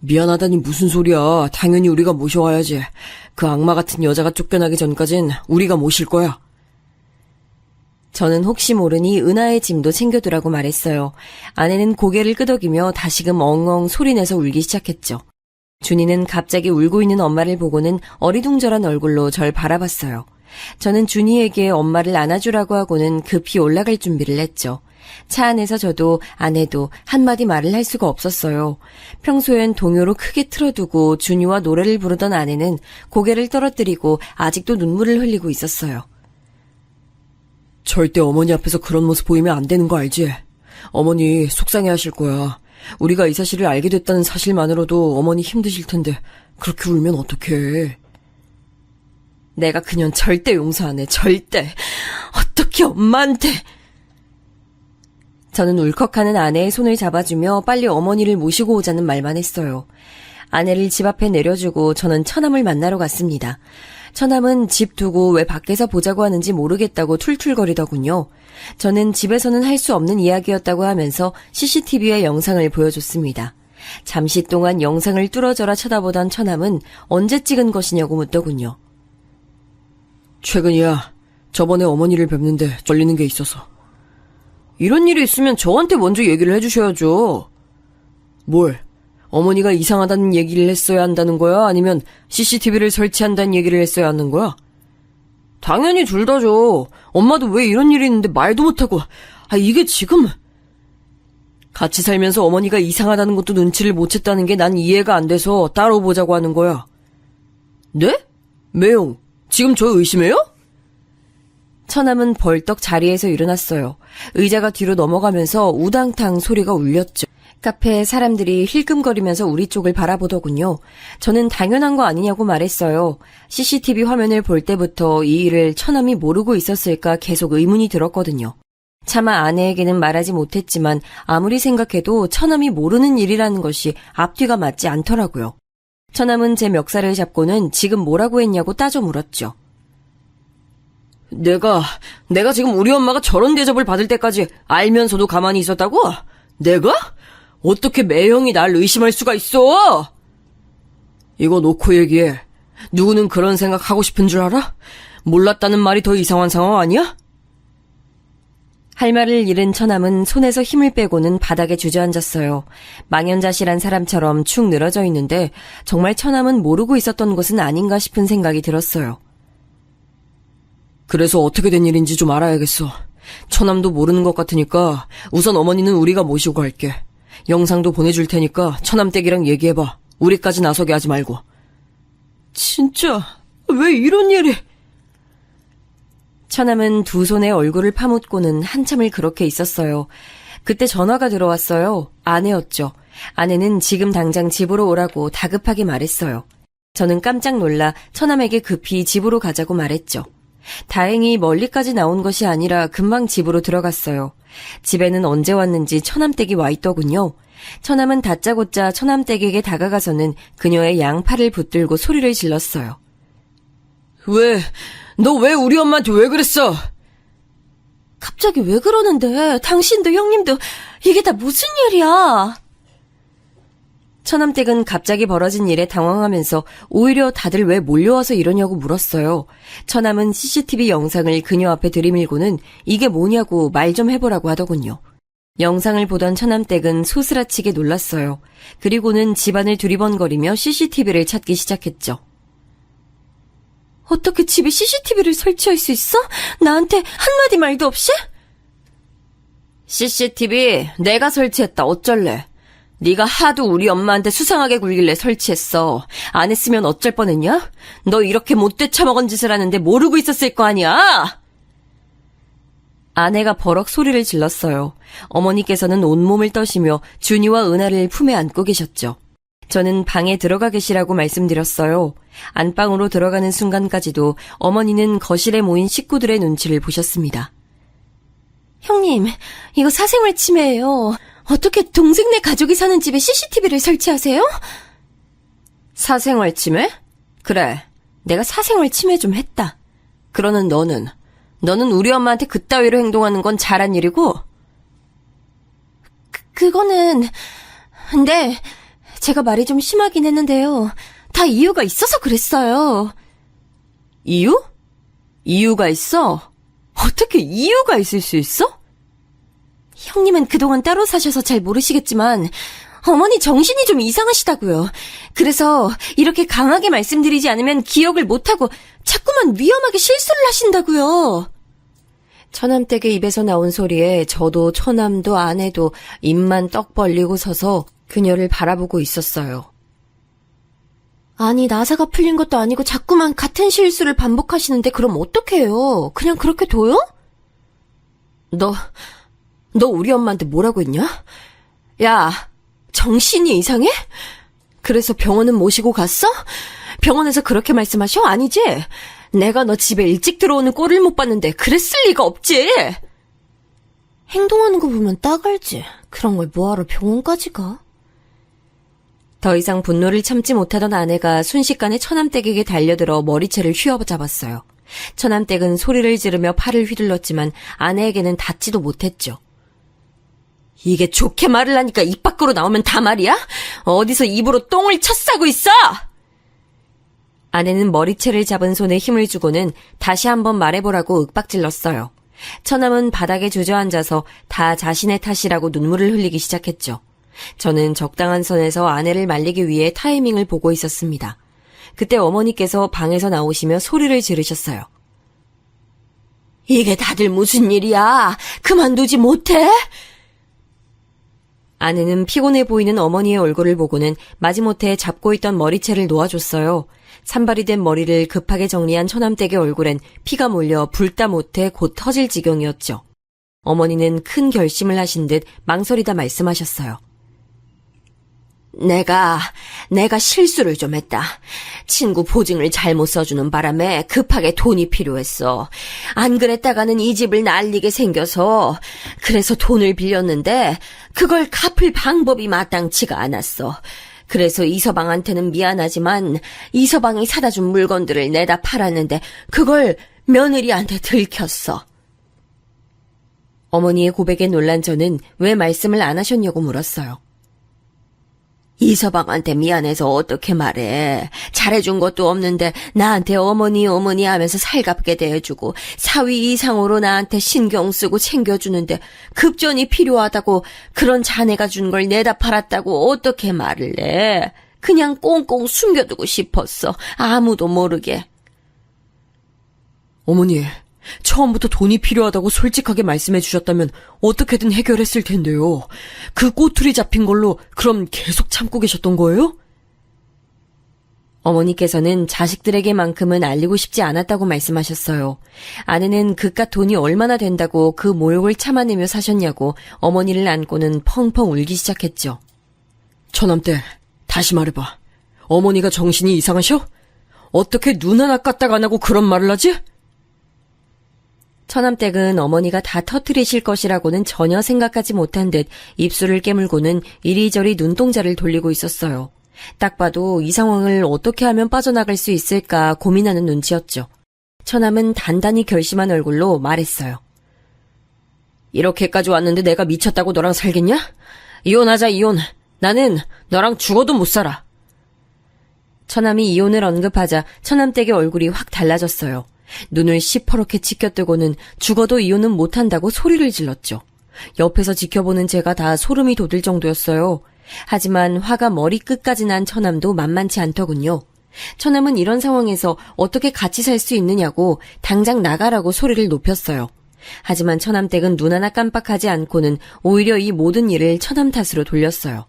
미안하다니 무슨 소리야. 당연히 우리가 모셔와야지. 그 악마 같은 여자가 쫓겨나기 전까진 우리가 모실 거야. 저는 혹시 모르니 은하의 짐도 챙겨두라고 말했어요. 아내는 고개를 끄덕이며 다시금 엉엉 소리내서 울기 시작했죠. 준이는 갑자기 울고 있는 엄마를 보고는 어리둥절한 얼굴로 절 바라봤어요. 저는 준이에게 엄마를 안아주라고 하고는 급히 올라갈 준비를 했죠. 차 안에서 저도 아내도 한마디 말을 할 수가 없었어요. 평소엔 동요로 크게 틀어두고 준이와 노래를 부르던 아내는 고개를 떨어뜨리고 아직도 눈물을 흘리고 있었어요. 절대 어머니 앞에서 그런 모습 보이면 안 되는 거 알지? 어머니 속상해하실 거야. 우리가 이 사실을 알게 됐다는 사실만으로도 어머니 힘드실 텐데 그렇게 울면 어떡해. 내가 그년 절대 용서 안 해. 절대. 어떻게 엄마한테. 저는 울컥하는 아내의 손을 잡아주며 빨리 어머니를 모시고 오자는 말만 했어요. 아내를 집 앞에 내려주고 저는 처남을 만나러 갔습니다. 처남은 집 두고 왜 밖에서 보자고 하는지 모르겠다고 툴툴거리더군요. 저는 집에서는 할 수 없는 이야기였다고 하면서 CCTV의 영상을 보여줬습니다. 잠시 동안 영상을 뚫어져라 쳐다보던 처남은 언제 찍은 것이냐고 묻더군요. 최근이야. 저번에 어머니를 뵙는데 걸리는 게 있어서. 이런 일이 있으면 저한테 먼저 얘기를 해주셔야죠. 뭘? 어머니가 이상하다는 얘기를 했어야 한다는 거야? 아니면 CCTV를 설치한다는 얘기를 했어야 하는 거야? 당연히 둘 다죠. 엄마도 왜 이런 일이 있는데 말도 못하고. 이게 지금... 같이 살면서 어머니가 이상하다는 것도 눈치를 못 챘다는 게 난 이해가 안 돼서 따로 보자고 하는 거야. 네? 매용, 지금 저 의심해요? 처남은 벌떡 자리에서 일어났어요. 의자가 뒤로 넘어가면서 우당탕 소리가 울렸죠. 카페에 사람들이 힐끔거리면서 우리 쪽을 바라보더군요. 저는 당연한 거 아니냐고 말했어요. CCTV 화면을 볼 때부터 이 일을 처남이 모르고 있었을까 계속 의문이 들었거든요. 차마 아내에게는 말하지 못했지만 아무리 생각해도 처남이 모르는 일이라는 것이 앞뒤가 맞지 않더라고요. 처남은 제 멱살을 잡고는 지금 뭐라고 했냐고 따져 물었죠. 내가 지금 우리 엄마가 저런 대접을 받을 때까지 알면서도 가만히 있었다고? 내가? 어떻게 매형이 날 의심할 수가 있어? 이거 놓고 얘기해. 누구는 그런 생각 하고 싶은 줄 알아? 몰랐다는 말이 더 이상한 상황 아니야? 할 말을 잃은 처남은 손에서 힘을 빼고는 바닥에 주저앉았어요. 망연자실한 사람처럼 축 늘어져 있는데 정말 처남은 모르고 있었던 것은 아닌가 싶은 생각이 들었어요. 그래서 어떻게 된 일인지 좀 알아야겠어. 처남도 모르는 것 같으니까 우선 어머니는 우리가 모시고 갈게. 영상도 보내줄 테니까 처남댁이랑 얘기해봐. 우리까지 나서게 하지 말고. 진짜 왜 이런 일이... 처남은 두 손에 얼굴을 파묻고는 한참을 그렇게 있었어요. 그때 전화가 들어왔어요. 아내였죠. 아내는 지금 당장 집으로 오라고 다급하게 말했어요. 저는 깜짝 놀라 처남에게 급히 집으로 가자고 말했죠. 다행히 멀리까지 나온 것이 아니라 금방 집으로 들어갔어요. 집에는 언제 왔는지 처남댁이 와 있더군요. 처남은 다짜고짜 처남댁에게 다가가서는 그녀의 양팔을 붙들고 소리를 질렀어요. 너 왜 우리 엄마한테 왜 그랬어? 갑자기 왜 그러는데? 당신도 형님도 이게 다 무슨 일이야? 처남댁은 갑자기 벌어진 일에 당황하면서 오히려 다들 왜 몰려와서 이러냐고 물었어요. 처남은 CCTV 영상을 그녀 앞에 들이밀고는 이게 뭐냐고 말 좀 해보라고 하더군요. 영상을 보던 처남댁은 소스라치게 놀랐어요. 그리고는 집안을 두리번거리며 CCTV를 찾기 시작했죠. 어떻게 집에 CCTV를 설치할 수 있어? 나한테 한마디 말도 없이? CCTV 내가 설치했다. 어쩔래? 네가 하도 우리 엄마한테 수상하게 굴길래 설치했어. 안 했으면 어쩔 뻔했냐? 너 이렇게 못돼 처먹은 짓을 하는데 모르고 있었을 거 아니야? 아내가 버럭 소리를 질렀어요. 어머니께서는 온몸을 떠시며 준이와 은하를 품에 안고 계셨죠. 저는 방에 들어가 계시라고 말씀드렸어요. 안방으로 들어가는 순간까지도 어머니는 거실에 모인 식구들의 눈치를 보셨습니다. 형님, 이거 사생활 침해예요. 어떻게 동생네 가족이 사는 집에 CCTV를 설치하세요? 사생활 침해? 그래, 내가 사생활 침해 좀 했다. 그러는 너는 우리 엄마한테 그따위로 행동하는 건 잘한 일이고? 그거는... 근데 제가 말이 좀 심하긴 했는데요. 다 이유가 있어서 그랬어요. 이유? 이유가 있어? 어떻게 이유가 있을 수 있어? 형님은 그동안 따로 사셔서 잘 모르시겠지만 어머니 정신이 좀 이상하시다고요. 그래서 이렇게 강하게 말씀드리지 않으면 기억을 못하고 자꾸만 위험하게 실수를 하신다고요. 처남댁의 입에서 나온 소리에 저도 처남도 아내도 입만 떡 벌리고 서서 그녀를 바라보고 있었어요. 아니, 나사가 풀린 것도 아니고 자꾸만 같은 실수를 반복하시는데 그럼 어떡해요? 그냥 그렇게 둬요? 너 우리 엄마한테 뭐라고 했냐? 야, 정신이 이상해? 그래서 병원은 모시고 갔어? 병원에서 그렇게 말씀하셔? 아니지? 내가 너 집에 일찍 들어오는 꼴을 못 봤는데 그랬을 리가 없지. 행동하는 거 보면 딱 알지. 그런 걸 뭐하러 병원까지 가? 더 이상 분노를 참지 못하던 아내가 순식간에 처남댁에게 달려들어 머리채를 휘어잡았어요. 처남댁은 소리를 지르며 팔을 휘둘렀지만 아내에게는 닿지도 못했죠. 이게 좋게 말을 하니까 입 밖으로 나오면 다 말이야? 어디서 입으로 똥을 쳐싸고 있어! 아내는 머리채를 잡은 손에 힘을 주고는 다시 한번 말해보라고 윽박질렀어요. 처남은 바닥에 주저앉아서 다 자신의 탓이라고 눈물을 흘리기 시작했죠. 저는 적당한 선에서 아내를 말리기 위해 타이밍을 보고 있었습니다. 그때 어머니께서 방에서 나오시며 소리를 지르셨어요. 이게 다들 무슨 일이야? 그만두지 못해? 아내는 피곤해 보이는 어머니의 얼굴을 보고는 마지못해 잡고 있던 머리채를 놓아줬어요. 산발이 된 머리를 급하게 정리한 처남댁의 얼굴엔 피가 몰려 불다 못해 곧 터질 지경이었죠. 어머니는 큰 결심을 하신 듯 망설이다 말씀하셨어요. 내가 실수를 좀 했다. 친구 보증을 잘못 써주는 바람에 급하게 돈이 필요했어. 안 그랬다가는 이 집을 날리게 생겨서 그래서 돈을 빌렸는데 그걸 갚을 방법이 마땅치가 않았어. 그래서 이서방한테는 미안하지만 이서방이 사다 준 물건들을 내다 팔았는데 그걸 며느리한테 들켰어. 어머니의 고백에 놀란 저는 왜 말씀을 안 하셨냐고 물었어요. 이서방한테 미안해서 어떻게 말해. 잘해준 것도 없는데 나한테 어머니 하면서 살갑게 대해주고 사위 이상으로 나한테 신경 쓰고 챙겨주는데 급전이 필요하다고 그런 자네가 준 걸 내다 팔았다고 어떻게 말을 해. 그냥 꽁꽁 숨겨두고 싶었어. 아무도 모르게. 어머니, 처음부터 돈이 필요하다고 솔직하게 말씀해 주셨다면 어떻게든 해결했을 텐데요. 그 꼬투리 잡힌 걸로 그럼 계속 참고 계셨던 거예요? 어머니께서는 자식들에게만큼은 알리고 싶지 않았다고 말씀하셨어요. 아내는 그깟 돈이 얼마나 된다고 그 모욕을 참아내며 사셨냐고 어머니를 안고는 펑펑 울기 시작했죠. 처남댁, 다시 말해봐. 어머니가 정신이 이상하셔? 어떻게 눈 하나 까딱 안 하고 그런 말을 하지? 처남댁은 어머니가 다 터뜨리실 것이라고는 전혀 생각하지 못한 듯 입술을 깨물고는 이리저리 눈동자를 돌리고 있었어요. 딱 봐도 이 상황을 어떻게 하면 빠져나갈 수 있을까 고민하는 눈치였죠. 처남은 단단히 결심한 얼굴로 말했어요. 이렇게까지 왔는데 내가 미쳤다고 너랑 살겠냐? 이혼하자, 이혼. 나는 너랑 죽어도 못 살아. 처남이 이혼을 언급하자 처남댁의 얼굴이 확 달라졌어요. 눈을 시퍼렇게 치켜뜨고는 죽어도 이혼은 못한다고 소리를 질렀죠. 옆에서 지켜보는 제가 다 소름이 돋을 정도였어요. 하지만 화가 머리끝까지 난 처남도 만만치 않더군요. 처남은 이런 상황에서 어떻게 같이 살 수 있느냐고 당장 나가라고 소리를 높였어요. 하지만 처남댁은 눈 하나 깜빡하지 않고는 오히려 이 모든 일을 처남 탓으로 돌렸어요.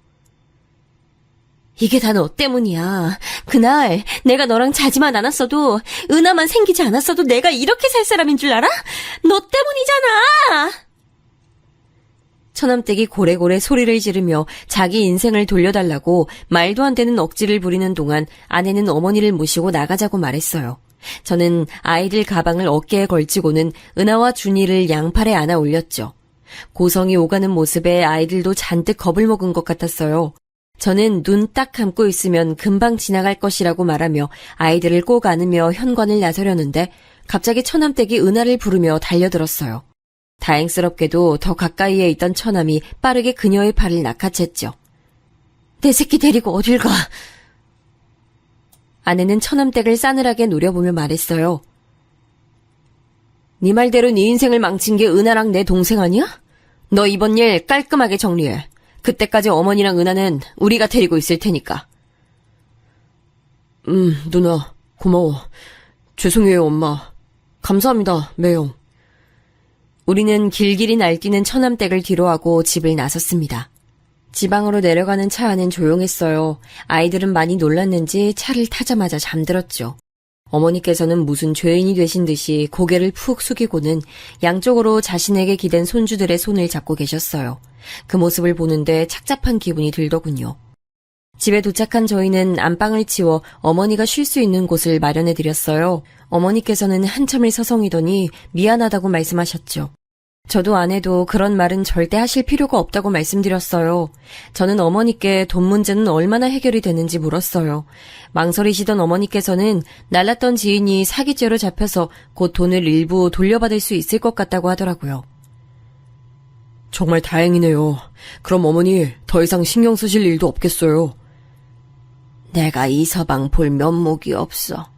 이게 다 너 때문이야. 그날 내가 너랑 자지만 않았어도 은하만 생기지 않았어도 내가 이렇게 살 사람인 줄 알아? 너 때문이잖아. 처남댁이 고래고래 소리를 지르며 자기 인생을 돌려달라고 말도 안 되는 억지를 부리는 동안 아내는 어머니를 모시고 나가자고 말했어요. 저는 아이들 가방을 어깨에 걸치고는 은하와 준이를 양팔에 안아 올렸죠. 고성이 오가는 모습에 아이들도 잔뜩 겁을 먹은 것 같았어요. 저는 눈 딱 감고 있으면 금방 지나갈 것이라고 말하며 아이들을 꼭 안으며 현관을 나서려는데 갑자기 처남댁이 은하를 부르며 달려들었어요. 다행스럽게도 더 가까이에 있던 처남이 빠르게 그녀의 팔을 낚아챘죠. 내 새끼 데리고 어딜 가? 아내는 처남댁을 싸늘하게 노려보며 말했어요. 네 말대로 네 인생을 망친 게 은하랑 내 동생 아니야? 너 이번 일 깔끔하게 정리해. 그때까지 어머니랑 은하는 우리가 데리고 있을 테니까. 누나, 고마워. 죄송해요, 엄마. 감사합니다, 매형. 우리는 길길이 날뛰는 처남댁을 뒤로하고 집을 나섰습니다. 지방으로 내려가는 차 안은 조용했어요. 아이들은 많이 놀랐는지 차를 타자마자 잠들었죠. 어머니께서는 무슨 죄인이 되신 듯이 고개를 푹 숙이고는 양쪽으로 자신에게 기댄 손주들의 손을 잡고 계셨어요. 그 모습을 보는데 착잡한 기분이 들더군요. 집에 도착한 저희는 안방을 치워 어머니가 쉴 수 있는 곳을 마련해드렸어요. 어머니께서는 한참을 서성이더니 미안하다고 말씀하셨죠. 저도 아내도 그런 말은 절대 하실 필요가 없다고 말씀드렸어요. 저는 어머니께 돈 문제는 얼마나 해결이 되는지 물었어요. 망설이시던 어머니께서는 날랐던 지인이 사기죄로 잡혀서 곧 돈을 일부 돌려받을 수 있을 것 같다고 하더라고요. 정말 다행이네요. 그럼 어머니 더 이상 신경 쓰실 일도 없겠어요. 내가 이 서방 볼 면목이 없어.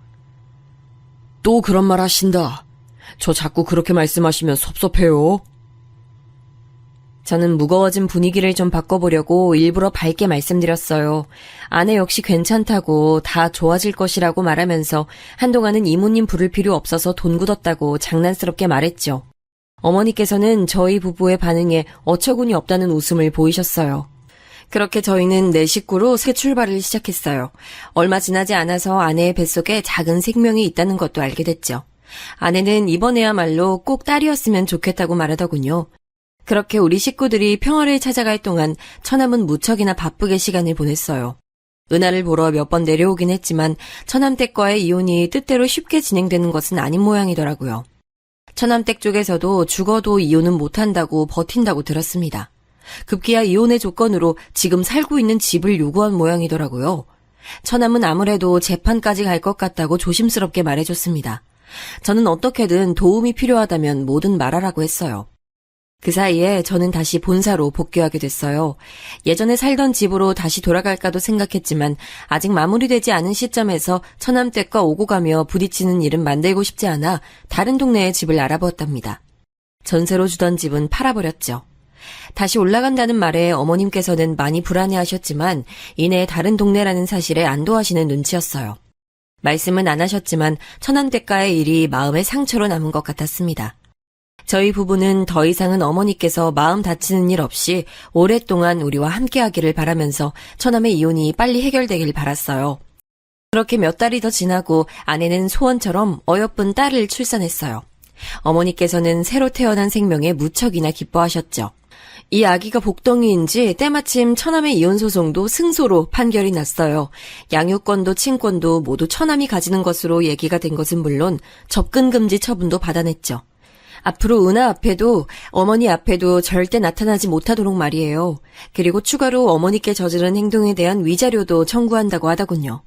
또 그런 말 하신다. 저 자꾸 그렇게 말씀하시면 섭섭해요. 저는 무거워진 분위기를 좀 바꿔보려고 일부러 밝게 말씀드렸어요. 아내 역시 괜찮다고 다 좋아질 것이라고 말하면서 한동안은 이모님 부를 필요 없어서 돈 굳었다고 장난스럽게 말했죠. 어머니께서는 저희 부부의 반응에 어처구니 없다는 웃음을 보이셨어요. 그렇게 저희는 네 식구로 새 출발을 시작했어요. 얼마 지나지 않아서 아내의 뱃속에 작은 생명이 있다는 것도 알게 됐죠. 아내는 이번에야말로 꼭 딸이었으면 좋겠다고 말하더군요. 그렇게 우리 식구들이 평화를 찾아갈 동안 처남은 무척이나 바쁘게 시간을 보냈어요. 은하를 보러 몇 번 내려오긴 했지만 처남댁과의 이혼이 뜻대로 쉽게 진행되는 것은 아닌 모양이더라고요. 처남댁 쪽에서도 죽어도 이혼은 못한다고 버틴다고 들었습니다. 급기야 이혼의 조건으로 지금 살고 있는 집을 요구한 모양이더라고요. 처남은 아무래도 재판까지 갈 것 같다고 조심스럽게 말해줬습니다. 저는 어떻게든 도움이 필요하다면 뭐든 말하라고 했어요. 그 사이에 저는 다시 본사로 복귀하게 됐어요. 예전에 살던 집으로 다시 돌아갈까도 생각했지만 아직 마무리되지 않은 시점에서 처남댁과 오고 가며 부딪히는 일은 만들고 싶지 않아 다른 동네에 집을 알아보았답니다. 전세로 주던 집은 팔아버렸죠. 다시 올라간다는 말에 어머님께서는 많이 불안해하셨지만 이내 다른 동네라는 사실에 안도하시는 눈치였어요. 말씀은 안 하셨지만 처남댁과의 일이 마음의 상처로 남은 것 같았습니다. 저희 부부는 더 이상은 어머니께서 마음 다치는 일 없이 오랫동안 우리와 함께하기를 바라면서 처남의 이혼이 빨리 해결되길 바랐어요. 그렇게 몇 달이 더 지나고 아내는 소원처럼 어여쁜 딸을 출산했어요. 어머니께서는 새로 태어난 생명에 무척이나 기뻐하셨죠. 이 아기가 복덩이인지 때마침 처남의 이혼 소송도 승소로 판결이 났어요. 양육권도 친권도 모두 처남이 가지는 것으로 얘기가 된 것은 물론 접근 금지 처분도 받아냈죠. 앞으로 은하 앞에도 어머니 앞에도 절대 나타나지 못하도록 말이에요. 그리고 추가로 어머니께 저지른 행동에 대한 위자료도 청구한다고 하더군요.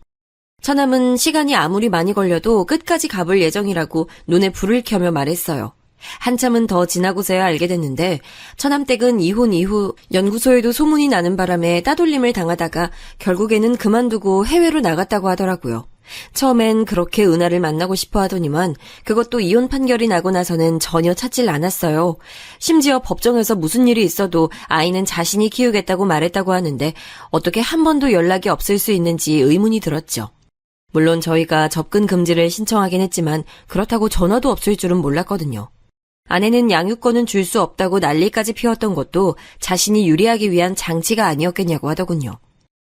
처남은 시간이 아무리 많이 걸려도 끝까지 가볼 예정이라고 눈에 불을 켜며 말했어요. 한참은 더 지나고서야 알게 됐는데 처남댁은 이혼 이후 연구소에도 소문이 나는 바람에 따돌림을 당하다가 결국에는 그만두고 해외로 나갔다고 하더라고요. 처음엔 그렇게 은하를 만나고 싶어 하더니만 그것도 이혼 판결이 나고 나서는 전혀 찾질 않았어요. 심지어 법정에서 무슨 일이 있어도 아이는 자신이 키우겠다고 말했다고 하는데 어떻게 한 번도 연락이 없을 수 있는지 의문이 들었죠. 물론 저희가 접근 금지를 신청하긴 했지만 그렇다고 전화도 없을 줄은 몰랐거든요. 아내는 양육권은 줄 수 없다고 난리까지 피웠던 것도 자신이 유리하기 위한 장치가 아니었겠냐고 하더군요.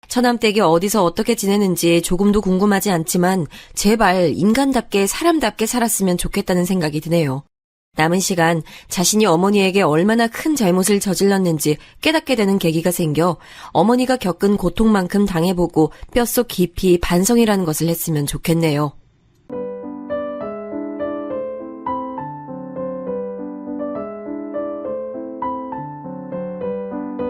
처남댁이 어디서 어떻게 지내는지 조금도 궁금하지 않지만 제발 인간답게 사람답게 살았으면 좋겠다는 생각이 드네요. 남은 시간 자신이 어머니에게 얼마나 큰 잘못을 저질렀는지 깨닫게 되는 계기가 생겨 어머니가 겪은 고통만큼 당해보고 뼛속 깊이 반성이라는 것을 했으면 좋겠네요.